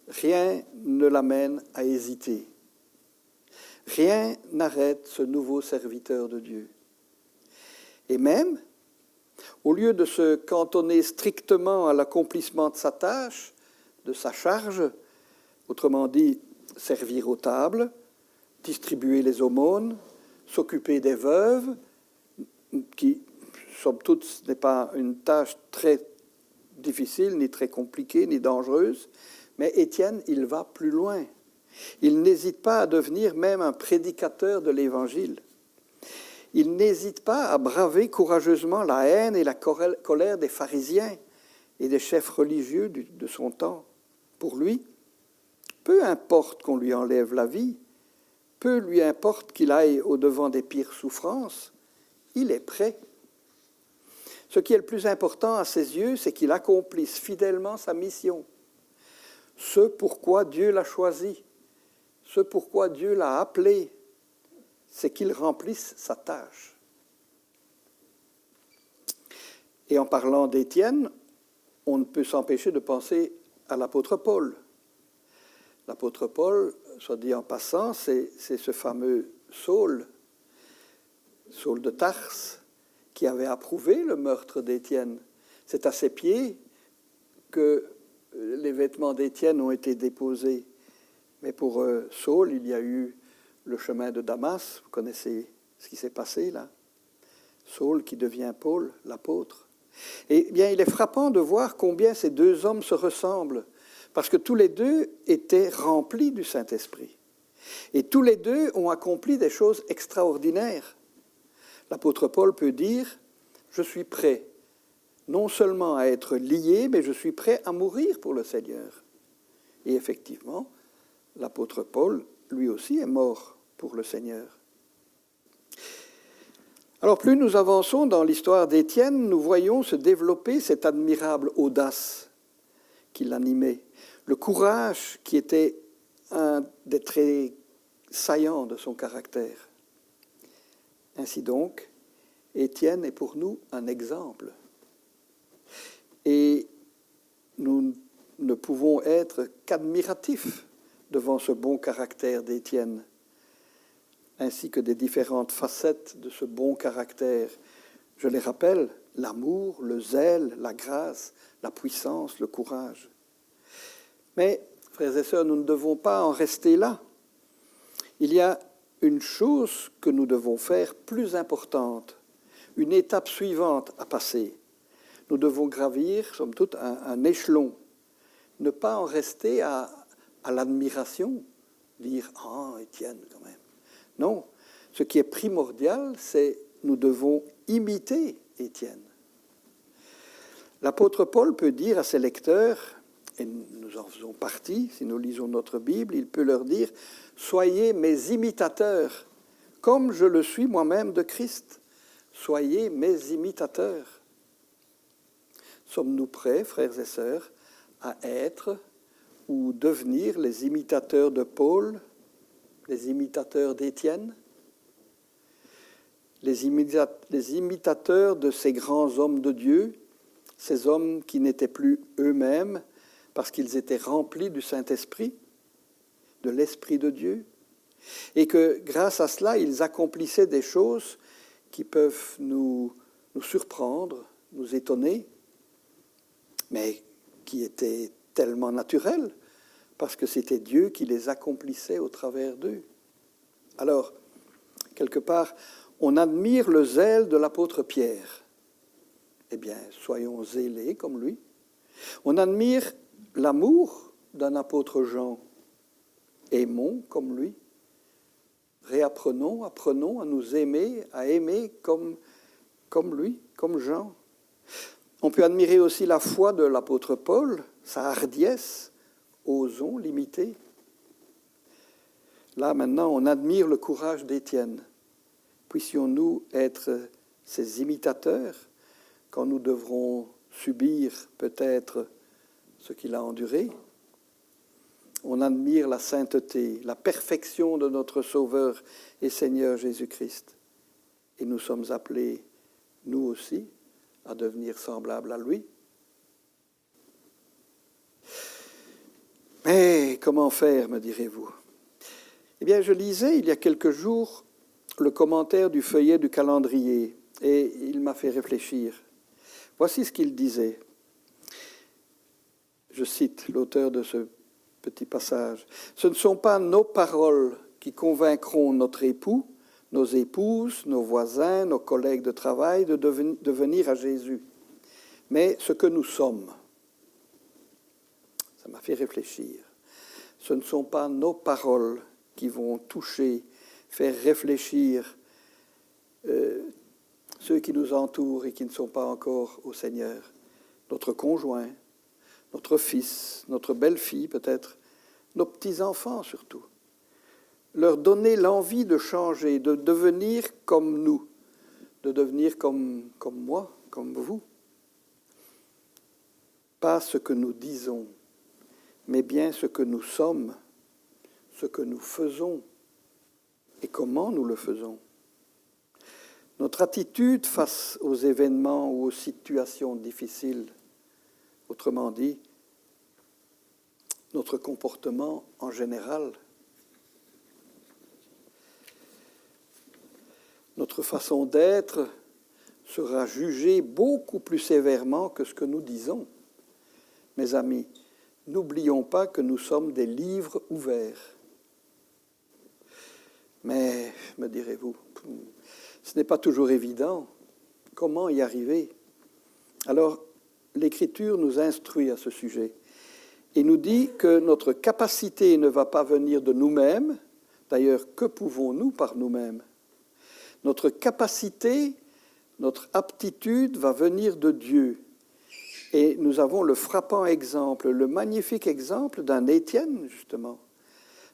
[SPEAKER 3] rien ne l'amène à hésiter. Rien n'arrête ce nouveau serviteur de Dieu. Et même, au lieu de se cantonner strictement à l'accomplissement de sa tâche, de sa charge, autrement dit, servir aux tables, distribuer les aumônes, s'occuper des veuves, qui, somme toute, ce n'est pas une tâche très difficile, ni très compliquée, ni dangereuse, mais Étienne, il va plus loin. Il n'hésite pas à devenir même un prédicateur de l'Évangile. Il n'hésite pas à braver courageusement la haine et la colère des pharisiens et des chefs religieux de son temps. Pour lui, peu importe qu'on lui enlève la vie, peu lui importe qu'il aille au-devant des pires souffrances, il est prêt. Ce qui est le plus important à ses yeux, c'est qu'il accomplisse fidèlement sa mission. Ce pourquoi Dieu l'a choisi, ce pourquoi Dieu l'a appelé, c'est qu'il remplisse sa tâche. Et en parlant d'Étienne, on ne peut s'empêcher de penser à l'apôtre Paul. L'apôtre Paul, soit dit en passant, c'est ce fameux Saul de Tarse, qui avait approuvé le meurtre d'Étienne. C'est à ses pieds que les vêtements d'Étienne ont été déposés. Mais pour Saul, il y a eu le chemin de Damas. Vous connaissez ce qui s'est passé là. Saul qui devient Paul, l'apôtre. Et bien, il est frappant de voir combien ces deux hommes se ressemblent, parce que tous les deux étaient remplis du Saint-Esprit. Et tous les deux ont accompli des choses extraordinaires. L'apôtre Paul peut dire « Je suis prêt non seulement à être lié, mais je suis prêt à mourir pour le Seigneur. » Et effectivement, l'apôtre Paul, lui aussi, est mort pour le Seigneur. Alors, plus nous avançons dans l'histoire d'Étienne, nous voyons se développer cette admirable audace qui l'animait, le courage qui était un des traits saillants de son caractère. Ainsi donc, Étienne est pour nous un exemple. Et nous ne pouvons être qu'admiratifs devant ce bon caractère d'Étienne, ainsi que des différentes facettes de ce bon caractère. Je les rappelle, l'amour, le zèle, la grâce, la puissance, le courage. Mais, frères et sœurs, nous ne devons pas en rester là. Il y a une chose que nous devons faire plus importante, une étape suivante à passer. Nous devons gravir, somme toute, un échelon. Ne pas en rester à l'admiration, dire « Ah, Étienne, quand même ». Non, ce qui est primordial, c'est nous devons imiter Étienne. L'apôtre Paul peut dire à ses lecteurs, et nous en faisons partie, si nous lisons notre Bible, il peut leur dire « Soyez mes imitateurs, comme je le suis moi-même de Christ. Soyez mes imitateurs. » Sommes-nous prêts, frères et sœurs, à être ou devenir les imitateurs de Paul, les imitateurs d'Étienne, les imitateurs de ces grands hommes de Dieu, ces hommes qui n'étaient plus eux-mêmes parce qu'ils étaient remplis du Saint-Esprit, de l'Esprit de Dieu, et que grâce à cela, ils accomplissaient des choses qui peuvent nous surprendre, nous étonner, mais qui étaient tellement naturelles, parce que c'était Dieu qui les accomplissait au travers d'eux. Alors, quelque part, on admire le zèle de l'apôtre Pierre. Eh bien, soyons zélés comme lui. On admire l'amour d'un apôtre Jean. Aimons comme lui. Réapprenons, apprenons à nous aimer, à aimer comme lui, comme Jean. On peut admirer aussi la foi de l'apôtre Paul, sa hardiesse. Osons l'imiter. Là, maintenant, on admire le courage d'Étienne. Puissions-nous être ses imitateurs quand nous devrons subir peut-être ce qu'il a enduré. On admire la sainteté, la perfection de notre Sauveur et Seigneur Jésus-Christ. Et nous sommes appelés, nous aussi, à devenir semblables à lui. Mais comment faire, me direz-vous? Eh bien, je lisais il y a quelques jours le commentaire du feuillet du calendrier et il m'a fait réfléchir. Voici ce qu'il disait. Je cite l'auteur de ce petit passage. « Ce ne sont pas nos paroles qui convaincront notre époux, nos épouses, nos voisins, nos collègues de travail de venir à Jésus, mais ce que nous sommes. » Ça m'a fait réfléchir. Ce ne sont pas nos paroles qui vont toucher, faire réfléchir ceux qui nous entourent et qui ne sont pas encore au Seigneur. Notre conjoint, notre fils, notre belle-fille peut-être, nos petits-enfants surtout. Leur donner l'envie de changer, de devenir comme nous, de devenir comme moi, comme vous. Pas ce que nous disons, mais bien ce que nous sommes, ce que nous faisons et comment nous le faisons. Notre attitude face aux événements ou aux situations difficiles, autrement dit, notre comportement en général, notre façon d'être sera jugée beaucoup plus sévèrement que ce que nous disons. Mes amis, n'oublions pas que nous sommes des livres ouverts. Mais, me direz-vous, ce n'est pas toujours évident. Comment y arriver? Alors, l'Écriture nous instruit à ce sujet et nous dit que notre capacité ne va pas venir de nous-mêmes. D'ailleurs, que pouvons-nous par nous-mêmes? Notre capacité, notre aptitude va venir de Dieu. Et nous avons le frappant exemple, le magnifique exemple d'un Étienne, justement.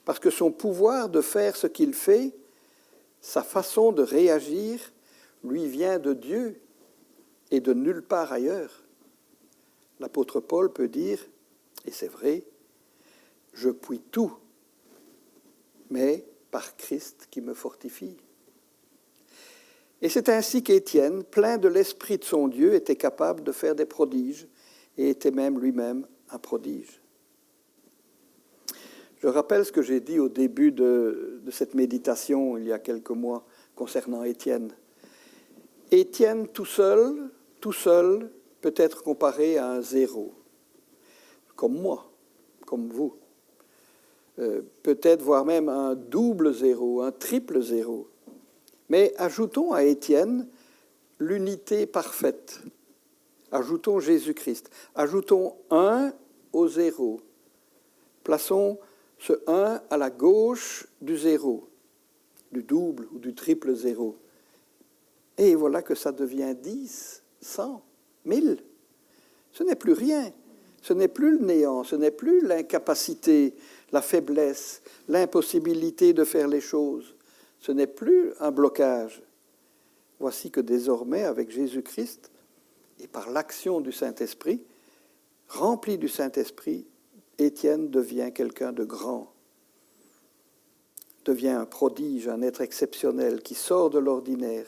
[SPEAKER 3] Parce que son pouvoir de faire ce qu'il fait, sa façon de réagir, lui vient de Dieu et de nulle part ailleurs. L'apôtre Paul peut dire, et c'est vrai, « Je puis tout, mais par Christ qui me fortifie. » Et c'est ainsi qu'Étienne, plein de l'esprit de son Dieu, était capable de faire des prodiges et était même lui-même un prodige. Je rappelle ce que j'ai dit au début de cette méditation il y a quelques mois concernant Étienne. Étienne tout seul, peut être comparé à un zéro, comme moi, comme vous. peut-être voire même un double zéro, un triple zéro. Mais ajoutons à Étienne l'unité parfaite. Ajoutons Jésus-Christ. Ajoutons 1 au 0. Plaçons ce 1 à la gauche du 0, du double ou du triple 0. Et voilà que ça devient 10, 100, 1000. Ce n'est plus rien. Ce n'est plus le néant, ce n'est plus l'incapacité, la faiblesse, l'impossibilité de faire les choses. Ce n'est plus un blocage. Voici que désormais, avec Jésus-Christ, et par l'action du Saint-Esprit, rempli du Saint-Esprit, Étienne devient quelqu'un de grand, devient un prodige, un être exceptionnel, qui sort de l'ordinaire,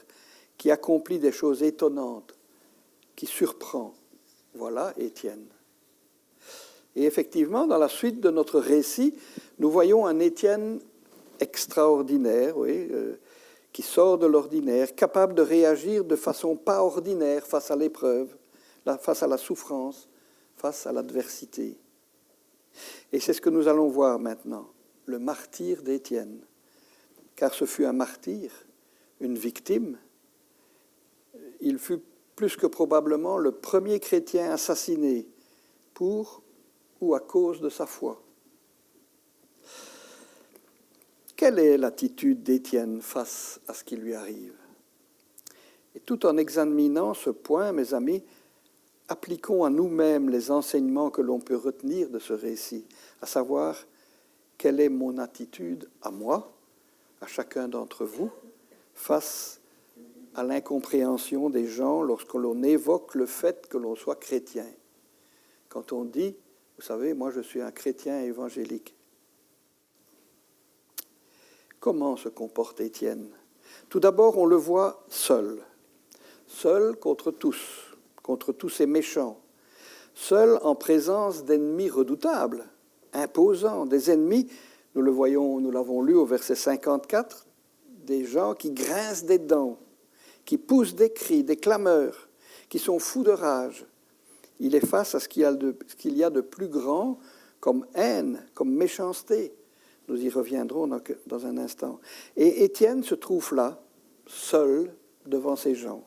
[SPEAKER 3] qui accomplit des choses étonnantes, qui surprend. Voilà Étienne. Et effectivement, dans la suite de notre récit, nous voyons un Étienne extraordinaire, qui sort de l'ordinaire, capable de réagir de façon pas ordinaire face à l'épreuve, face à la souffrance, face à l'adversité. Et c'est ce que nous allons voir maintenant, le martyre d'Étienne. Car ce fut un martyr, une victime. Il fut plus que probablement le premier chrétien assassiné pour ou à cause de sa foi. Quelle est l'attitude d'Étienne face à ce qui lui arrive? Et tout en examinant ce point, mes amis, appliquons à nous-mêmes les enseignements que l'on peut retenir de ce récit, à savoir, quelle est mon attitude à moi, à chacun d'entre vous, face à l'incompréhension des gens lorsque l'on évoque le fait que l'on soit chrétien. Quand on dit, vous savez, moi je suis un chrétien évangélique. Comment se comporte Étienne? Tout d'abord, on le voit seul contre tous ces méchants, seul en présence d'ennemis redoutables, imposants, des ennemis, nous le voyons, nous l'avons lu au verset 54, des gens qui grincent des dents, qui poussent des cris, des clameurs, qui sont fous de rage. Il est face à ce qu'il y a de plus grand comme haine, comme méchanceté. Nous y reviendrons dans un instant. Et Étienne se trouve là, seul, devant ces gens,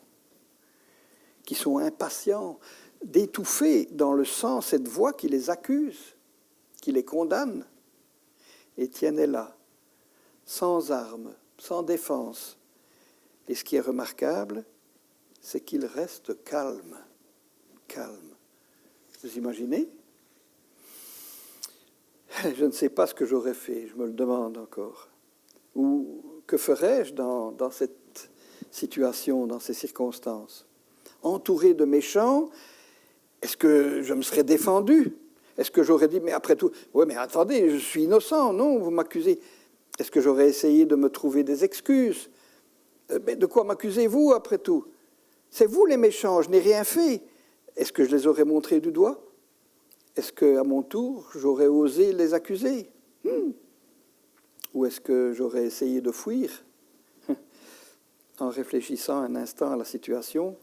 [SPEAKER 3] qui sont impatients d'étouffer dans le sang cette voix qui les accuse, qui les condamne. Étienne est là, sans armes, sans défense. Et ce qui est remarquable, c'est qu'il reste calme. Calme. Vous imaginez? Je ne sais pas ce que j'aurais fait, je me le demande encore. Ou que ferais-je dans cette situation, dans ces circonstances? Entouré de méchants, est-ce que je me serais défendu? Est-ce que j'aurais dit, mais après tout, oui, mais attendez, je suis innocent, non, vous m'accusez. Est-ce que j'aurais essayé de me trouver des excuses? Mais de quoi m'accusez-vous, après tout? C'est vous les méchants, je n'ai rien fait. Est-ce que je les aurais montrés du doigt? Est-ce qu'à mon tour, j'aurais osé les accuser? Ou est-ce que j'aurais essayé de fuir? En réfléchissant un instant à la situation,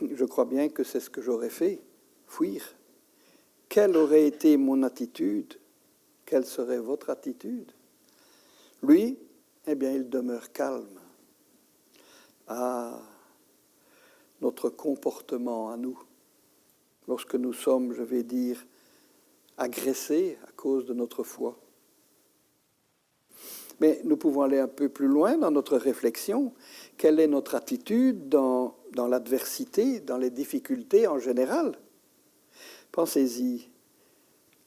[SPEAKER 3] je crois bien que c'est ce que j'aurais fait, fuir. Quelle aurait été mon attitude? Quelle serait votre attitude? Lui, eh bien, il demeure calme. Ah, notre comportement à nous, lorsque nous sommes, je vais dire, agressés à cause de notre foi. Mais nous pouvons aller un peu plus loin dans notre réflexion. Quelle est notre attitude dans l'adversité, dans les difficultés en général? Pensez-y,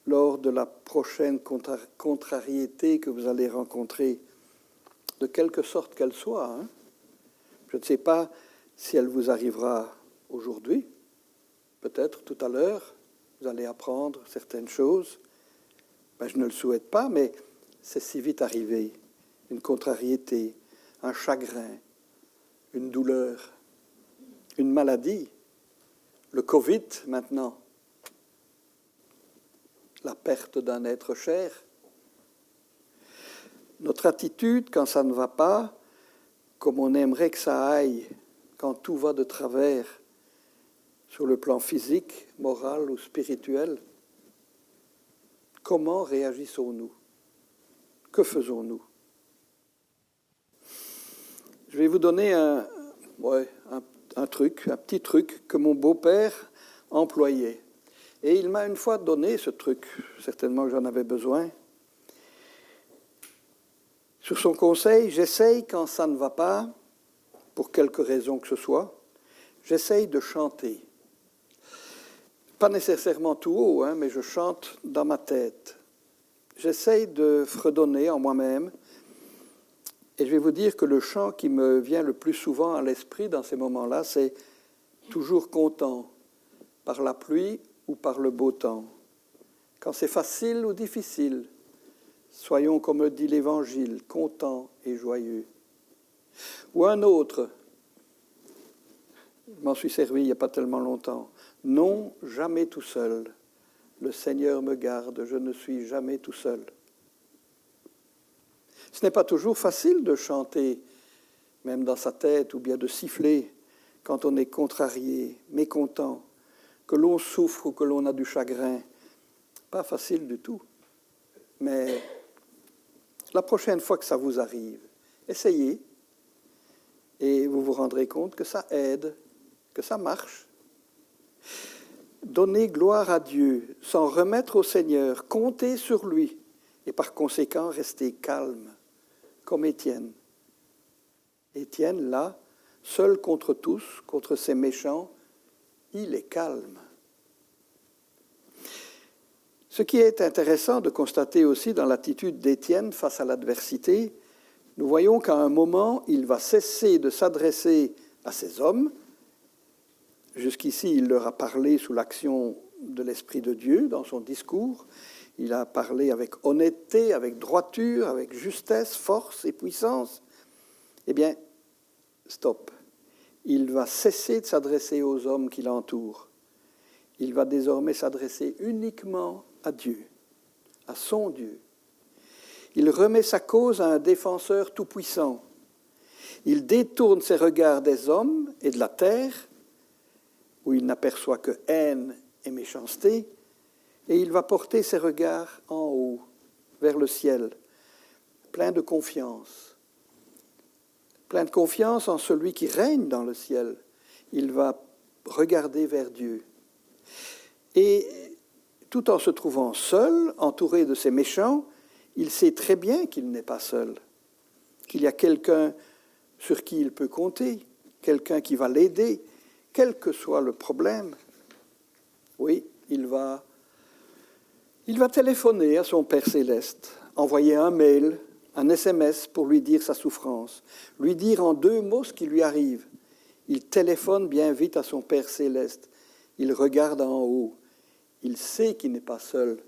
[SPEAKER 3] lors de la prochaine contrariété que vous allez rencontrer, de quelque sorte qu'elle soit. Hein. Je ne sais pas si elle vous arrivera aujourd'hui, peut-être tout à l'heure, vous allez apprendre certaines choses. Ben, je ne le souhaite pas, mais c'est si vite arrivé. Une contrariété, un chagrin, une douleur, une maladie, le Covid maintenant, la perte d'un être cher. Notre attitude, quand ça ne va pas, comme on aimerait que ça aille, quand tout va de travers, sur le plan physique, moral ou spirituel, Comment réagissons-nous? Que faisons-nous? Je vais vous donner un petit truc que mon beau-père employait. Et il m'a une fois donné ce truc, certainement que j'en avais besoin. Sur son conseil, j'essaye quand ça ne va pas, pour quelque raison que ce soit, j'essaye de chanter. Pas nécessairement tout haut, mais je chante dans ma tête. J'essaye de fredonner en moi-même. Et je vais vous dire que le chant qui me vient le plus souvent à l'esprit dans ces moments-là, c'est « toujours content, par la pluie ou par le beau temps ». Quand c'est facile ou difficile, soyons, comme le dit l'Évangile, contents et joyeux. Ou un autre, je m'en suis servi il n'y a pas tellement longtemps. « Non, jamais tout seul. Le Seigneur me garde, je ne suis jamais tout seul. » Ce n'est pas toujours facile de chanter, même dans sa tête, ou bien de siffler quand on est contrarié, mécontent, que l'on souffre ou que l'on a du chagrin. Pas facile du tout. Mais la prochaine fois que ça vous arrive, essayez et vous vous rendrez compte que ça aide, que ça marche. Donnez gloire à Dieu, s'en remettre au Seigneur, comptez sur lui et par conséquent restez calme, comme Étienne. Étienne, là, seul contre tous, contre ces méchants, il est calme. Ce qui est intéressant de constater aussi dans l'attitude d'Étienne face à l'adversité, nous voyons qu'à un moment, il va cesser de s'adresser à ces hommes. Jusqu'ici, il leur a parlé sous l'action de l'Esprit de Dieu dans son discours. Il a parlé avec honnêteté, avec droiture, avec justesse, force et puissance. Eh bien, stop. Il va cesser de s'adresser aux hommes qui l'entourent. Il va désormais s'adresser uniquement à Dieu, à son Dieu. Il remet sa cause à un défenseur tout-puissant. Il détourne ses regards des hommes et de la terre, où il n'aperçoit que haine et méchanceté, et il va porter ses regards en haut, vers le ciel, plein de confiance en celui qui règne dans le ciel. Il va regarder vers Dieu. Et tout en se trouvant seul, entouré de ces méchants, il sait très bien qu'il n'est pas seul, qu'il y a quelqu'un sur qui il peut compter, quelqu'un qui va l'aider, quel que soit le problème. Oui, il va téléphoner à son Père céleste, envoyer un mail, un SMS pour lui dire sa souffrance, lui dire en 2 mots ce qui lui arrive. Il téléphone bien vite à son Père céleste. Il regarde en haut. Il sait qu'il n'est pas seul,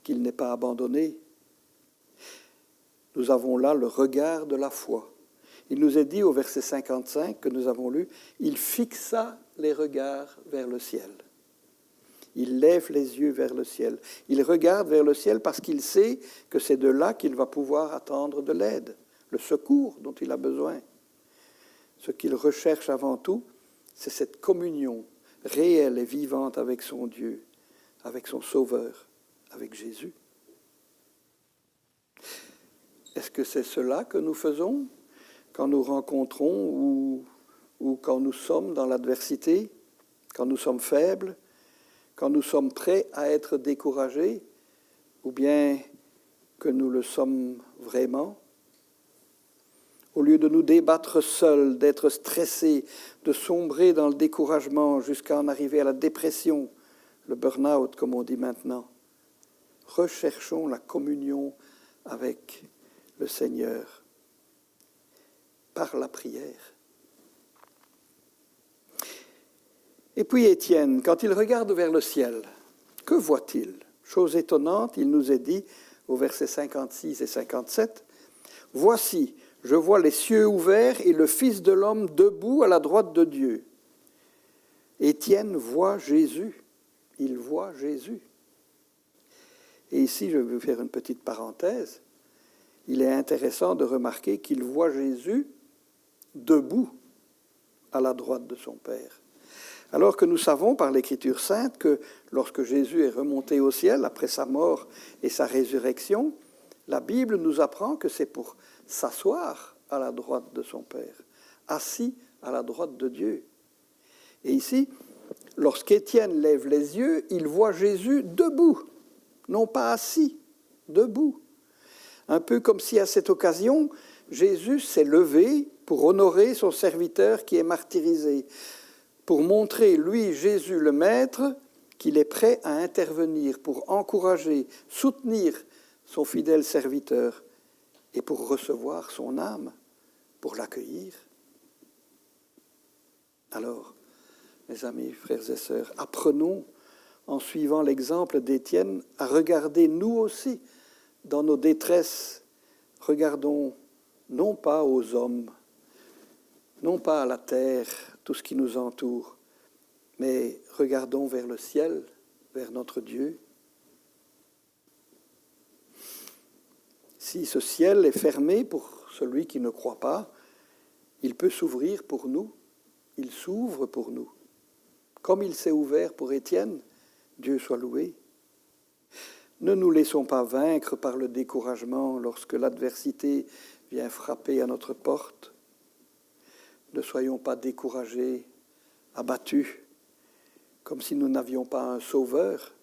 [SPEAKER 3] qu'il n'est pas abandonné. Nous avons là le regard de la foi. Il nous est dit au verset 55 que nous avons lu, « Il fixa les regards vers le ciel. » Il lève les yeux vers le ciel. Il regarde vers le ciel parce qu'il sait que c'est de là qu'il va pouvoir attendre de l'aide, le secours dont il a besoin. Ce qu'il recherche avant tout, c'est cette communion réelle et vivante avec son Dieu, avec son Sauveur, avec Jésus. Est-ce que c'est cela que nous faisons quand nous rencontrons ou quand nous sommes dans l'adversité, quand nous sommes faibles, quand nous sommes prêts à être découragés, ou bien que nous le sommes vraiment? Au lieu de nous débattre seuls, d'être stressés, de sombrer dans le découragement jusqu'à en arriver à la dépression, le burn-out comme on dit maintenant, recherchons la communion avec le Seigneur par la prière. Et puis Étienne, quand il regarde vers le ciel, que voit-il? Chose étonnante, il nous est dit au verset 56 et 57, « Voici, je vois les cieux ouverts et le Fils de l'homme debout à la droite de Dieu. » Étienne voit Jésus, il voit Jésus. Et ici, je vais vous faire une petite parenthèse. Il est intéressant de remarquer qu'il voit Jésus debout à la droite de son Père. Alors que nous savons par l'Écriture sainte que lorsque Jésus est remonté au ciel après sa mort et sa résurrection, la Bible nous apprend que c'est pour s'asseoir à la droite de son Père, assis à la droite de Dieu. Et ici, lorsqu'Étienne lève les yeux, il voit Jésus debout, non pas assis, debout. Un peu comme si à cette occasion, Jésus s'est levé pour honorer son serviteur qui est martyrisé, pour montrer, lui, Jésus le Maître, qu'il est prêt à intervenir pour encourager, soutenir son fidèle serviteur et pour recevoir son âme, pour l'accueillir. Alors, mes amis, frères et sœurs, apprenons, en suivant l'exemple d'Étienne, à regarder nous aussi dans nos détresses. Regardons non pas aux hommes, non pas à la terre, tout ce qui nous entoure, mais regardons vers le ciel, vers notre Dieu. Si ce ciel est fermé pour celui qui ne croit pas, il peut s'ouvrir pour nous, il s'ouvre pour nous. Comme il s'est ouvert pour Étienne, Dieu soit loué. Ne nous laissons pas vaincre par le découragement lorsque l'adversité vient frapper à notre porte. Ne soyons pas découragés, abattus, comme si nous n'avions pas un sauveur,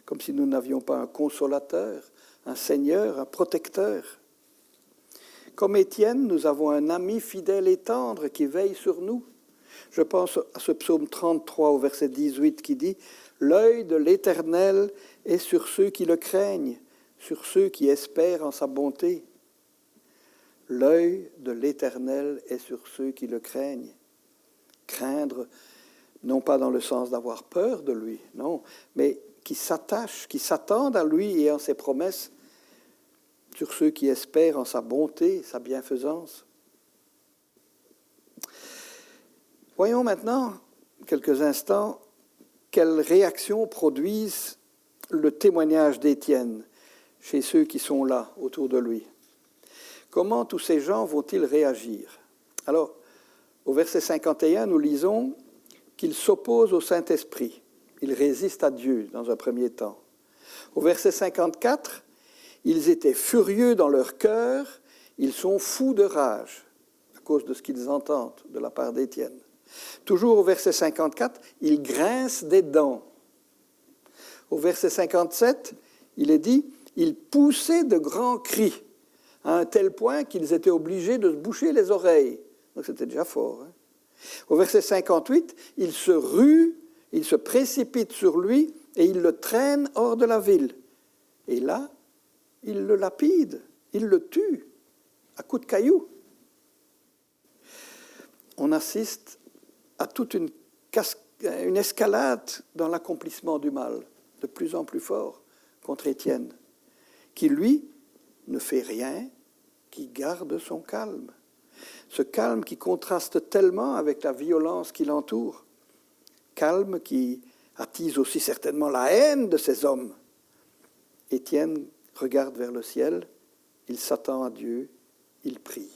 [SPEAKER 3] comme si nous n'avions pas un consolateur, un Seigneur, un protecteur. Comme Étienne, nous avons un ami fidèle et tendre qui veille sur nous. Je pense à ce psaume 33 au verset 18 qui dit « L'œil de l'Éternel est sur ceux qui le craignent, sur ceux qui espèrent en sa bonté. » L'œil de l'Éternel est sur ceux qui le craignent. Craindre, non pas dans le sens d'avoir peur de lui, non, mais qui s'attachent, qui s'attendent à lui et en ses promesses, sur ceux qui espèrent en sa bonté, sa bienfaisance. Voyons maintenant, quelques instants, quelle réaction produisent le témoignage d'Étienne chez ceux qui sont là, autour de lui. Comment tous ces gens vont-ils réagir? Alors, au verset 51, nous lisons qu'ils s'opposent au Saint-Esprit. Ils résistent à Dieu dans un premier temps. Au verset 54, ils étaient furieux dans leur cœur, ils sont fous de rage à cause de ce qu'ils entendent de la part d'Étienne. Toujours au verset 54, ils grincent des dents. Au verset 57, il est dit, ils poussaient de grands cris, à un tel point qu'ils étaient obligés de se boucher les oreilles. Donc c'était déjà fort. Hein? Au verset 58, ils se ruent, ils se précipitent sur lui et ils le traînent hors de la ville. Et là, ils le lapident, ils le tuent à coups de cailloux. On assiste à toute une escalade dans l'accomplissement du mal, de plus en plus fort, contre Étienne, qui, lui, ne fait rien, qui garde son calme. Ce calme qui contraste tellement avec la violence qui l'entoure. Calme qui attise aussi certainement la haine de ces hommes. Étienne regarde vers le ciel, il s'attend à Dieu, il prie.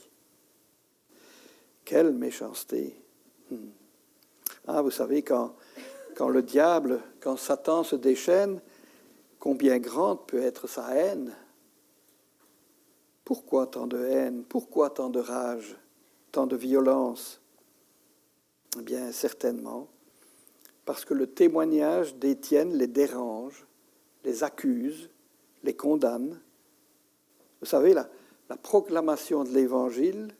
[SPEAKER 3] Quelle méchanceté! Ah, vous savez, quand le diable, quand Satan se déchaîne, combien grande peut être sa haine? Pourquoi tant de haine? Pourquoi tant de rage? Tant de violence? Eh bien, certainement, parce que le témoignage d'Étienne les dérange, les accuse, les condamne. Vous savez, la proclamation de l'Évangile,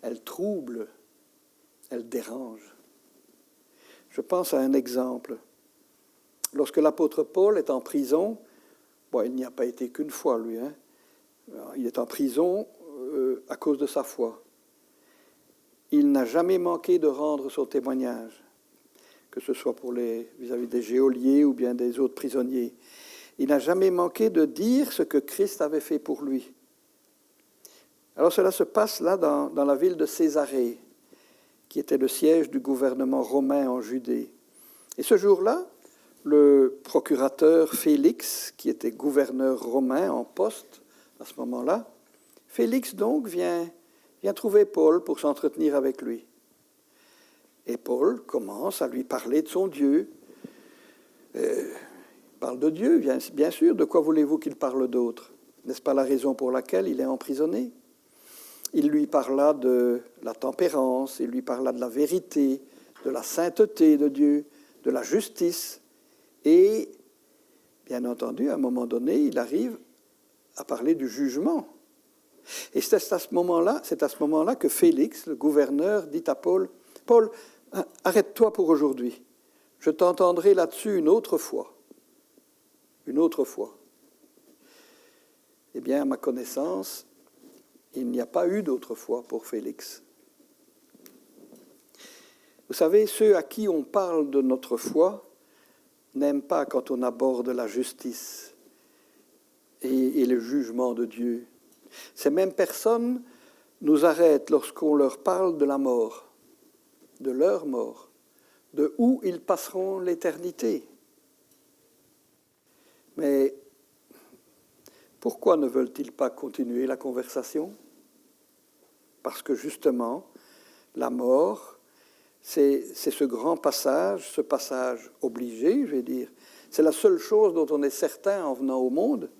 [SPEAKER 3] elle trouble, elle dérange. Je pense à un exemple. Lorsque l'apôtre Paul est en prison, il n'y a pas été qu'une fois, lui, hein. Il est en prison à cause de sa foi. Il n'a jamais manqué de rendre son témoignage, que ce soit vis-à-vis des geôliers ou bien des autres prisonniers. Il n'a jamais manqué de dire ce que Christ avait fait pour lui. Alors cela se passe là dans la ville de Césarée, qui était le siège du gouvernement romain en Judée. Et ce jour-là, le procurateur Félix, qui était gouverneur romain en poste à ce moment-là, Félix donc vient trouver Paul pour s'entretenir avec lui. Et Paul commence à lui parler de son Dieu. Il parle de Dieu, bien sûr. De quoi voulez-vous qu'il parle d'autre? N'est-ce pas la raison pour laquelle il est emprisonné? Il lui parla de la tempérance, il lui parla de la vérité, de la sainteté de Dieu, de la justice. Et, bien entendu, à un moment donné, il arrive à parler du jugement. Et c'est à ce moment-là que Félix, le gouverneur, dit à Paul, « Paul, arrête-toi pour aujourd'hui. Je t'entendrai là-dessus une autre fois. » Une autre fois. Eh bien, à ma connaissance, il n'y a pas eu d'autre fois pour Félix. Vous savez, ceux à qui on parle de notre foi n'aiment pas quand on aborde la justice et le jugement de Dieu. Ces mêmes personnes nous arrêtent lorsqu'on leur parle de la mort, de leur mort, de où ils passeront l'éternité. Mais pourquoi ne veulent-ils pas continuer la conversation? Parce que justement, la mort, c'est ce grand passage, ce passage obligé, je vais dire. C'est la seule chose dont on est certain en venant au monde.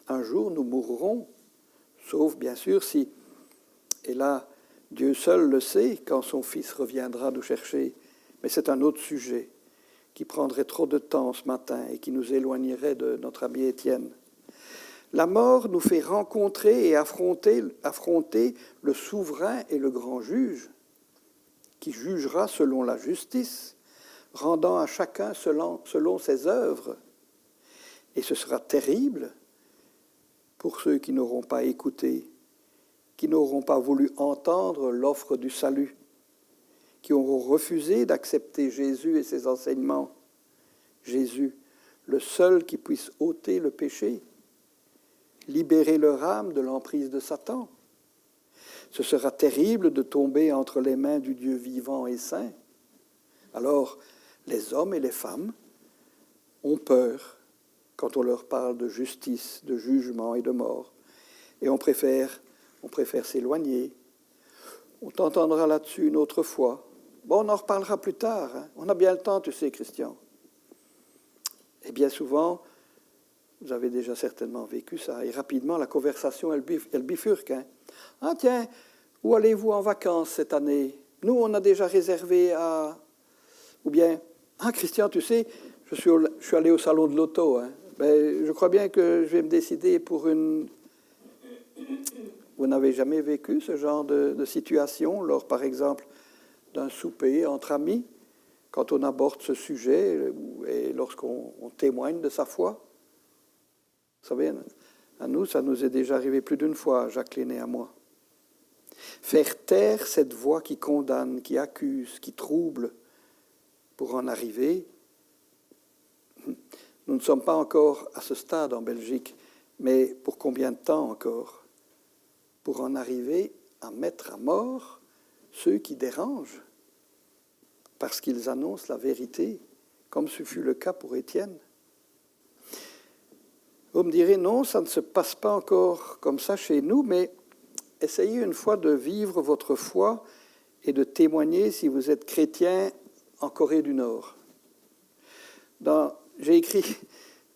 [SPEAKER 3] Un jour, nous mourrons, sauf bien sûr si, et là, Dieu seul le sait, quand son Fils reviendra nous chercher. Mais c'est un autre sujet qui prendrait trop de temps ce matin et qui nous éloignerait de notre ami Étienne. La mort nous fait rencontrer et affronter le souverain et le grand juge, qui jugera selon la justice, rendant à chacun selon ses œuvres. Et ce sera terrible pour ceux qui n'auront pas écouté, qui n'auront pas voulu entendre l'offre du salut, qui auront refusé d'accepter Jésus et ses enseignements. Jésus, le seul qui puisse ôter le péché, libérer leur âme de l'emprise de Satan. Ce sera terrible de tomber entre les mains du Dieu vivant et saint. Alors, les hommes et les femmes ont peur quand on leur parle de justice, de jugement et de mort. Et on préfère s'éloigner. On t'entendra là-dessus une autre fois. Bon, on en reparlera plus tard. Hein. On a bien le temps, tu sais, Christian. Et bien souvent, vous avez déjà certainement vécu ça, et rapidement, la conversation, elle bifurque. Hein. Ah tiens, où allez-vous en vacances cette année? Nous, on a déjà réservé à... Ou bien, ah Christian, tu sais, je suis allé au salon de l'auto. Hein. Ben, je crois bien que je vais me décider pour une... Vous n'avez jamais vécu ce genre de situation, lors, par exemple, d'un souper entre amis, quand on aborde ce sujet et lorsqu'on témoigne de sa foi? Vous savez, à nous, ça nous est déjà arrivé plus d'une fois, Jacqueline et à moi. Faire taire cette voix qui condamne, qui accuse, qui trouble, pour en arriver. Nous ne sommes pas encore à ce stade en Belgique, mais pour combien de temps encore? Pour en arriver à mettre à mort ceux qui dérangent, parce qu'ils annoncent la vérité, comme ce fut le cas pour Étienne. Vous me direz, non, ça ne se passe pas encore comme ça chez nous, mais essayez une fois de vivre votre foi et de témoigner si vous êtes chrétien en Corée du Nord. J'ai écrit,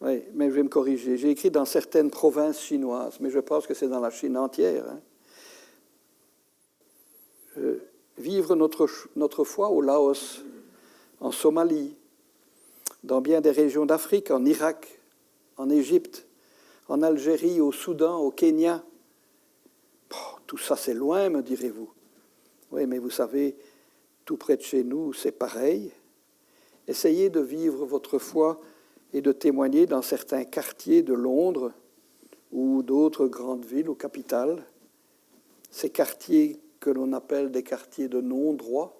[SPEAKER 3] oui, mais je vais me corriger, j'ai écrit dans certaines provinces chinoises, mais je pense que c'est dans la Chine entière. Hein. Vivre notre foi au Laos, en Somalie, dans bien des régions d'Afrique, en Irak, en Égypte, en Algérie, au Soudan, au Kenya. Tout ça, c'est loin, me direz-vous. Oui, mais vous savez, tout près de chez nous, c'est pareil. Essayez de vivre votre foi et de témoigner dans certains quartiers de Londres ou d'autres grandes villes ou capitales. Ces quartiers que l'on appelle des quartiers de non-droit,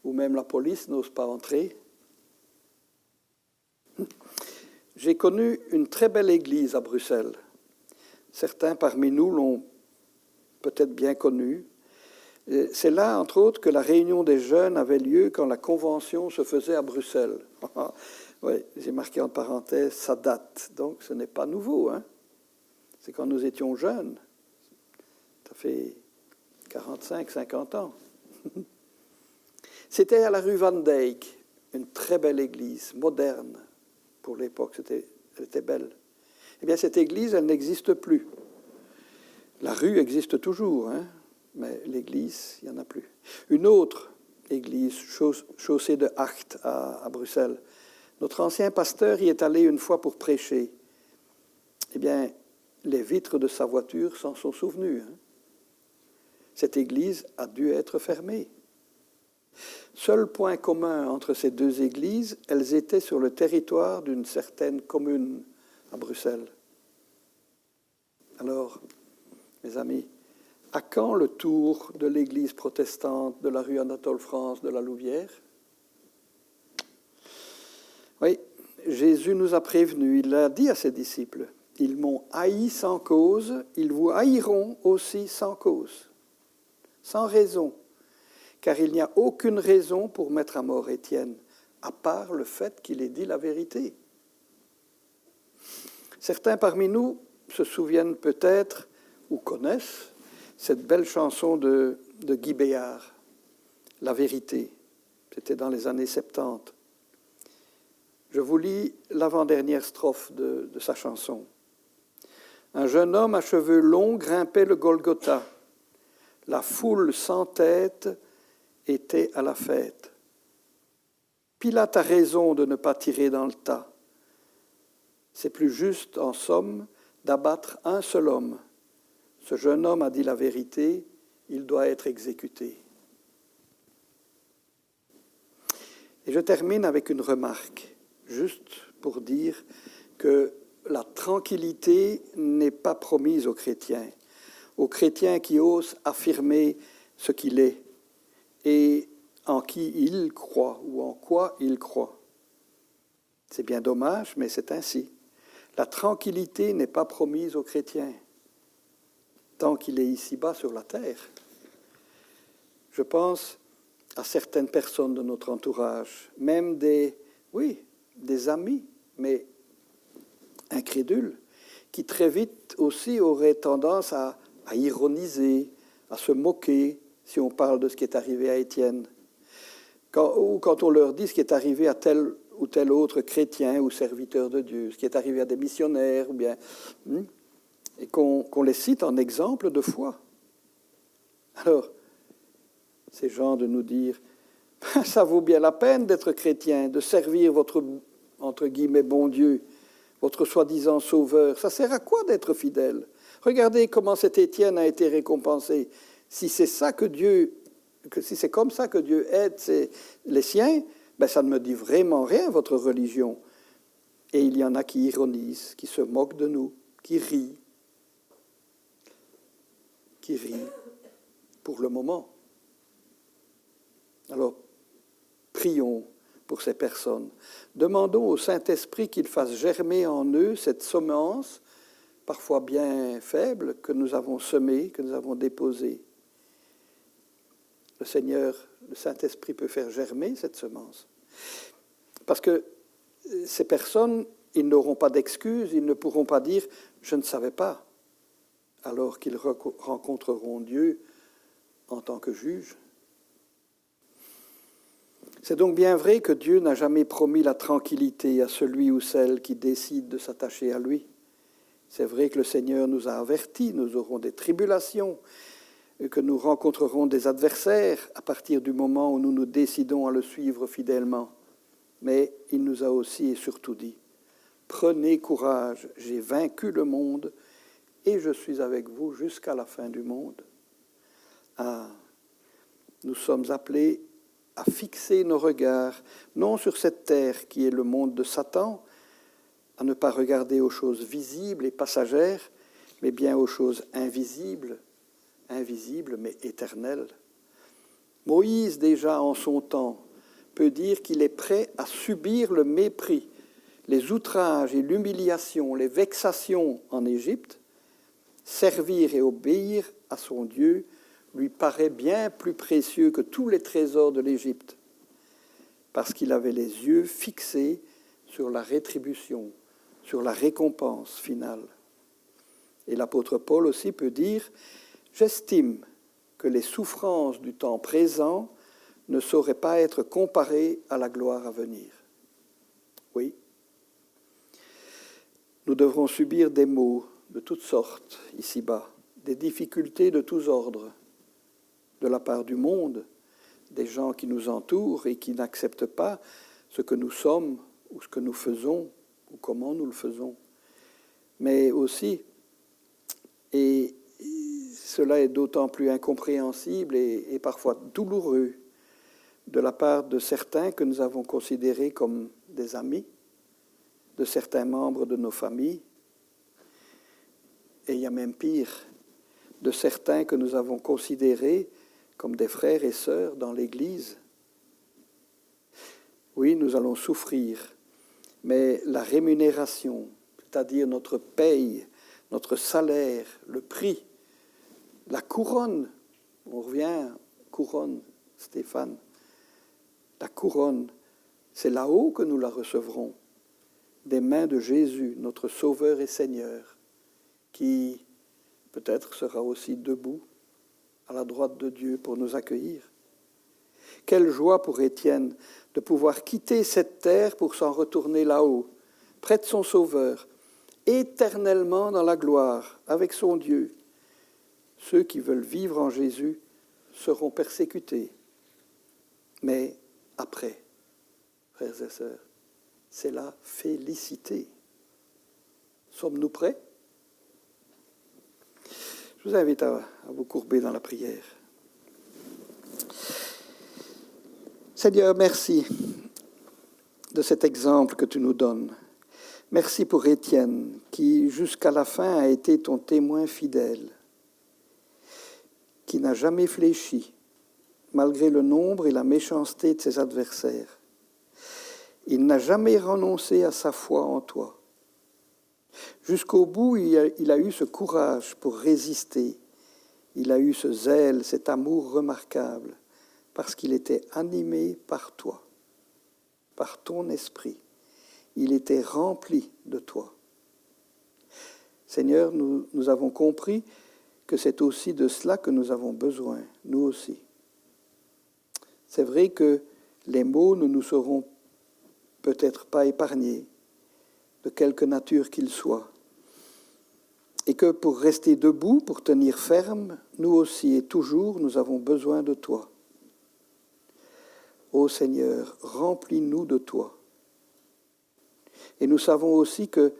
[SPEAKER 3] où même la police n'ose pas entrer. J'ai connu une très belle église à Bruxelles. Certains parmi nous l'ont peut-être bien connue. C'est là, entre autres, que la réunion des jeunes avait lieu quand la convention se faisait à Bruxelles. Oui, j'ai marqué en parenthèse, ça date, donc ce n'est pas nouveau. Hein. C'est quand nous étions jeunes. Ça fait 45, 50 ans. C'était à la rue Van Dyck, une très belle église, moderne. Pour l'époque, elle était belle. Eh bien, cette église, elle n'existe plus. La rue existe toujours, hein, mais l'église, il n'y en a plus. Une autre église, chaussée de Acht à Bruxelles. Notre ancien pasteur y est allé une fois pour prêcher. Eh bien, les vitres de sa voiture s'en sont souvenues. Hein. Cette église a dû être fermée. Seul point commun entre ces deux églises, elles étaient sur le territoire d'une certaine commune à Bruxelles. Alors, mes amis, à quand le tour de l'église protestante de la rue Anatole-France de la Louvière? Oui, Jésus nous a prévenus, il l'a dit à ses disciples, « Ils m'ont haï sans cause, ils vous haïront aussi sans cause, sans raison, car il n'y a aucune raison pour mettre à mort Étienne, à part le fait qu'il ait dit la vérité. » Certains parmi nous se souviennent peut-être ou connaissent cette belle chanson de Guy Béard, « La vérité ». C'était dans les années 70. Je vous lis l'avant-dernière strophe de sa chanson. « Un jeune homme à cheveux longs grimpait le Golgotha. La foule sans tête était à la fête. Pilate a raison de ne pas tirer dans le tas. C'est plus juste, en somme, d'abattre un seul homme. Ce jeune homme a dit la vérité, il doit être exécuté. » Et je termine avec une remarque, juste pour dire que la tranquillité n'est pas promise aux chrétiens qui osent affirmer ce qu'il est et en qui il croit ou en quoi il croit. C'est bien dommage, mais c'est ainsi. La tranquillité n'est pas promise aux chrétiens tant qu'il est ici-bas sur la terre. Je pense à certaines personnes de notre entourage, même des amis, mais incrédules, qui très vite aussi auraient tendance à ironiser, à se moquer si on parle de ce qui est arrivé à Étienne. Quand on leur dit ce qui est arrivé à tel ou tel autre chrétien ou serviteur de Dieu, ce qui est arrivé à des missionnaires, ou bien, et qu'on les cite en exemple de foi. Alors, ces gens de nous dire, ça vaut bien la peine d'être chrétien, de servir votre, entre guillemets, bon Dieu, votre soi-disant sauveur. Ça sert à quoi d'être fidèle? Regardez comment cet Étienne a été récompensé. Si c'est comme ça que Dieu aide les siens, ben ça ne me dit vraiment rien, votre religion. Et il y en a qui ironisent, qui se moquent de nous, qui rient pour le moment. Alors, prions pour ces personnes. Demandons au Saint-Esprit qu'il fasse germer en eux cette semence, parfois bien faible, que nous avons semée, que nous avons déposée. Le Seigneur, le Saint-Esprit peut faire germer cette semence. Parce que ces personnes, ils n'auront pas d'excuses, ils ne pourront pas dire « je ne savais pas », alors qu'ils rencontreront Dieu en tant que juge. C'est donc bien vrai que Dieu n'a jamais promis la tranquillité à celui ou celle qui décide de s'attacher à lui. C'est vrai que le Seigneur nous a avertis, nous aurons des tribulations, que nous rencontrerons des adversaires à partir du moment où nous nous décidons à le suivre fidèlement. Mais il nous a aussi et surtout dit, « Prenez courage, j'ai vaincu le monde et je suis avec vous jusqu'à la fin du monde. » Ah, nous sommes appelés à fixer nos regards, non sur cette terre qui est le monde de Satan, à ne pas regarder aux choses visibles et passagères, mais bien aux choses invisibles mais éternelles. Moïse, déjà en son temps, peut dire qu'il est prêt à subir le mépris, les outrages et l'humiliation, les vexations en Égypte. Servir et obéir à son Dieu lui paraît bien plus précieux que tous les trésors de l'Égypte, parce qu'il avait les yeux fixés sur la rétribution, sur la récompense finale. Et l'apôtre Paul aussi peut dire « J'estime que les souffrances du temps présent ne saurait pas être comparée à la gloire à venir. Oui, nous devrons subir des maux de toutes sortes ici-bas, des difficultés de tous ordres, de la part du monde, des gens qui nous entourent et qui n'acceptent pas ce que nous sommes ou ce que nous faisons ou comment nous le faisons. Mais aussi, et cela est d'autant plus incompréhensible et parfois douloureux de la part de certains que nous avons considérés comme des amis, de certains membres de nos familles, et il y a même pire, de certains que nous avons considérés comme des frères et sœurs dans l'Église. Oui, nous allons souffrir, mais la rémunération, c'est-à-dire notre paye, notre salaire, le prix, la couronne, on revient, couronne, Stéphane, la couronne, c'est là-haut que nous la recevrons, des mains de Jésus, notre Sauveur et Seigneur, qui peut-être sera aussi debout à la droite de Dieu pour nous accueillir. Quelle joie pour Étienne de pouvoir quitter cette terre pour s'en retourner là-haut, près de son Sauveur, éternellement dans la gloire, avec son Dieu. Ceux qui veulent vivre en Jésus seront persécutés. Mais après, frères et sœurs, c'est la félicité. Sommes-nous prêts ? Je vous invite à vous courber dans la prière. Seigneur, merci de cet exemple que tu nous donnes. Merci pour Étienne, qui jusqu'à la fin a été ton témoin fidèle, qui n'a jamais fléchi, malgré le nombre et la méchanceté de ses adversaires. Il n'a jamais renoncé à sa foi en toi. Jusqu'au bout, il a eu ce courage pour résister. Il a eu ce zèle, cet amour remarquable, parce qu'il était animé par toi, par ton esprit. Il était rempli de toi. Seigneur, nous avons compris que c'est aussi de cela que nous avons besoin, nous aussi. C'est vrai que les maux ne nous seront peut-être pas épargnés, de quelque nature qu'ils soient. Et que pour rester debout, pour tenir ferme, nous aussi et toujours, nous avons besoin de toi. Ô Seigneur, remplis-nous de toi. Et nous savons aussi que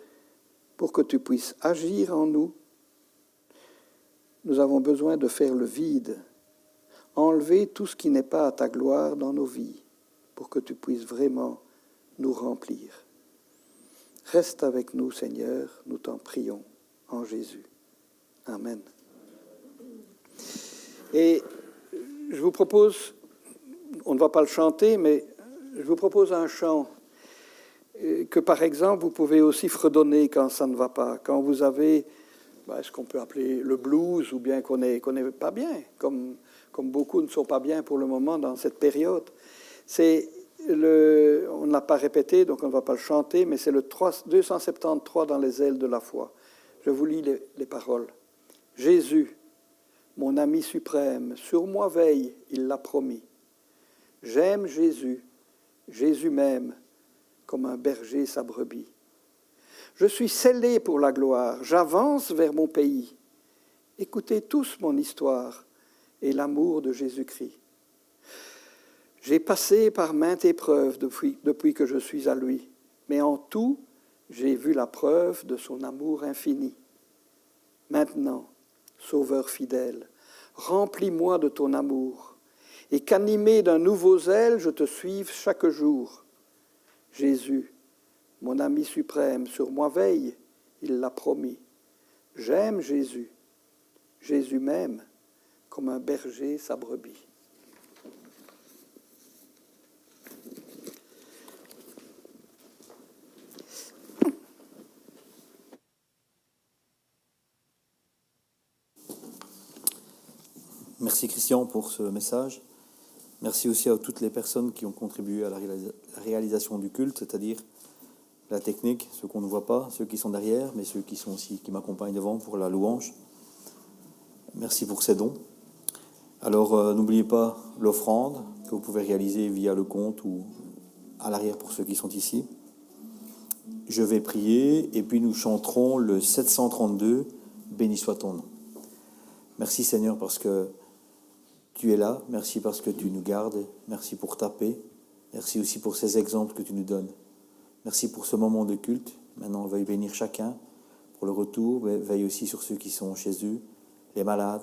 [SPEAKER 3] pour que tu puisses agir en nous, nous avons besoin de faire le vide, enlever tout ce qui n'est pas à ta gloire dans nos vies, pour que tu puisses vraiment nous remplir. Reste avec nous, Seigneur, nous t'en prions, en Jésus. Amen. Et je vous propose, on ne va pas le chanter, mais je vous propose un chant que, par exemple, vous pouvez aussi fredonner quand ça ne va pas, quand vous avez ce qu'on peut appeler le blues, ou bien qu'on n'est pas bien, comme beaucoup ne sont pas bien pour le moment dans cette période. On ne l'a pas répété, donc on ne va pas le chanter, mais c'est le 273 dans les ailes de la foi. Je vous lis les paroles. Jésus, mon ami suprême, sur moi veille, il l'a promis. J'aime Jésus, Jésus m'aime, comme un berger sa brebis. Je suis scellé pour la gloire, j'avance vers mon pays. Écoutez tous mon histoire et l'amour de Jésus-Christ. J'ai passé par maintes épreuves depuis que je suis à lui, mais en tout, j'ai vu la preuve de son amour infini. Maintenant, Sauveur fidèle, remplis-moi de ton amour, et qu'animé d'un nouveau zèle, je te suive chaque jour. Jésus, mon ami suprême, sur moi veille, il l'a promis. J'aime Jésus, Jésus m'aime, comme un berger sa brebis.
[SPEAKER 1] Merci Christian pour ce message. Merci aussi à toutes les personnes qui ont contribué à la réalisation du culte, c'est-à-dire la technique, ceux qu'on ne voit pas, ceux qui sont derrière, mais ceux qui sont aussi, qui m'accompagnent devant pour la louange. Merci pour ces dons. Alors n'oubliez pas l'offrande que vous pouvez réaliser via le compte ou à l'arrière pour ceux qui sont ici. Je vais prier et puis nous chanterons le 732, « Béni soit ton nom ». Merci Seigneur parce que tu es là, merci parce que tu nous gardes, merci pour ta paix, merci aussi pour ces exemples que tu nous donnes. Merci pour ce moment de culte. Maintenant, veuille bénir chacun pour le retour, veille aussi sur ceux qui sont chez eux, les malades,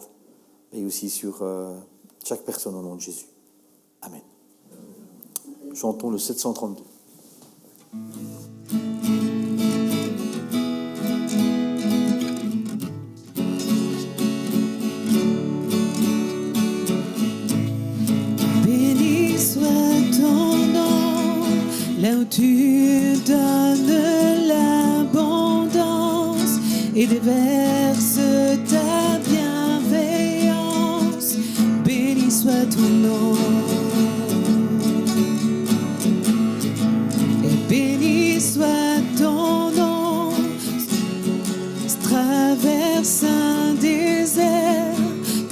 [SPEAKER 1] veille aussi sur chaque personne au nom de Jésus. Amen. Chantons le 732.
[SPEAKER 2] Béni soit ton nom, là où tu donnes l'abondance et déverses ta bienveillance. Béni soit ton nom. Et béni soit ton nom. Traverse un désert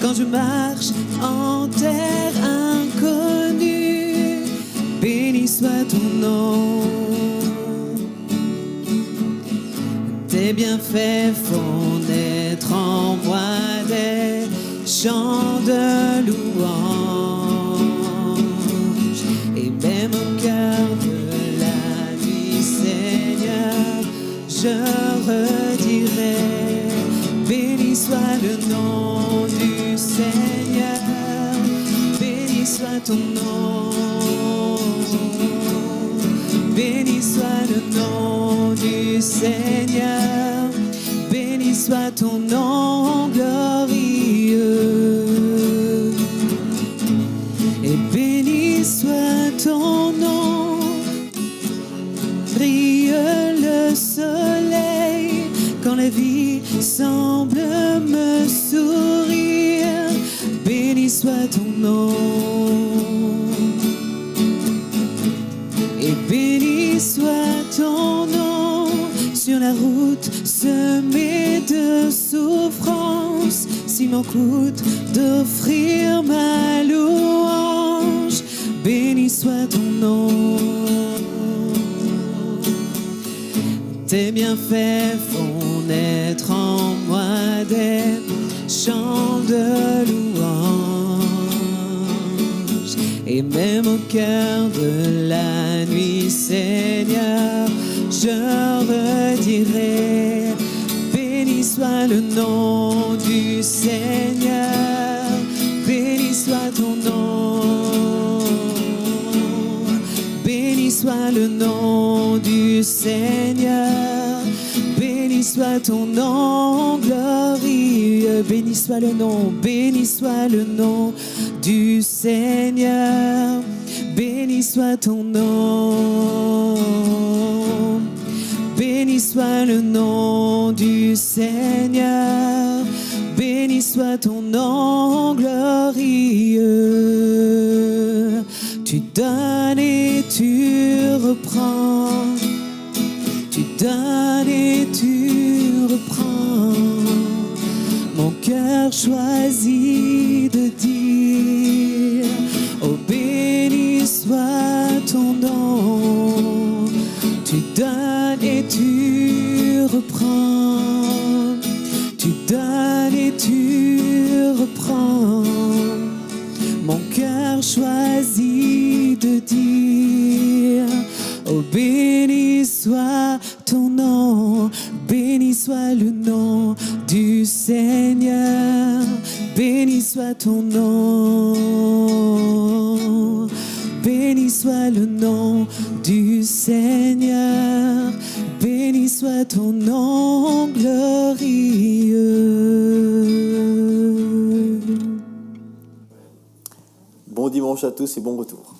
[SPEAKER 2] quand je marche en terre inconnue. Béni soit ton nom. Tes bienfaits font naître en moi des chants de louange. Et même au cœur de la nuit, Seigneur, je redirai. Béni soit le nom du Seigneur. Béni soit ton nom. Béni soit le nom du Seigneur. Béni soit ton nom glorieux. Et béni soit ton nom. Brille le soleil quand la vie semble me sourire. Béni soit ton nom. Et béni soit ton nom sur la route semée de souffrance. S'il m'en coûte d'offrir ma louange, béni soit ton nom. Tes bienfaits font naître en moi des chants de louange. Et même au cœur de la nuit, Seigneur, je redirai. Béni soit le nom du Seigneur. Béni soit ton nom. Béni soit le nom du Seigneur. Béni soit ton nom glorieux. Béni soit le nom. Béni soit le nom du Seigneur. Béni soit ton nom. Béni soit le nom du Seigneur. Béni soit ton nom glorieux. Tu donnes et tu reprends. Tu donnes et tu reprends. Mon cœur choisit de dire: oh, béni soit ton nom. Tu donnes et tu reprends. Tu donnes et tu reprends. Mon cœur choisit de dire: oh, béni soit ton nom. Béni soit le nom du Seigneur. Béni soit ton nom. Béni soit le nom du Seigneur. Béni soit ton nom glorieux.
[SPEAKER 1] Bon dimanche à tous et bon retour.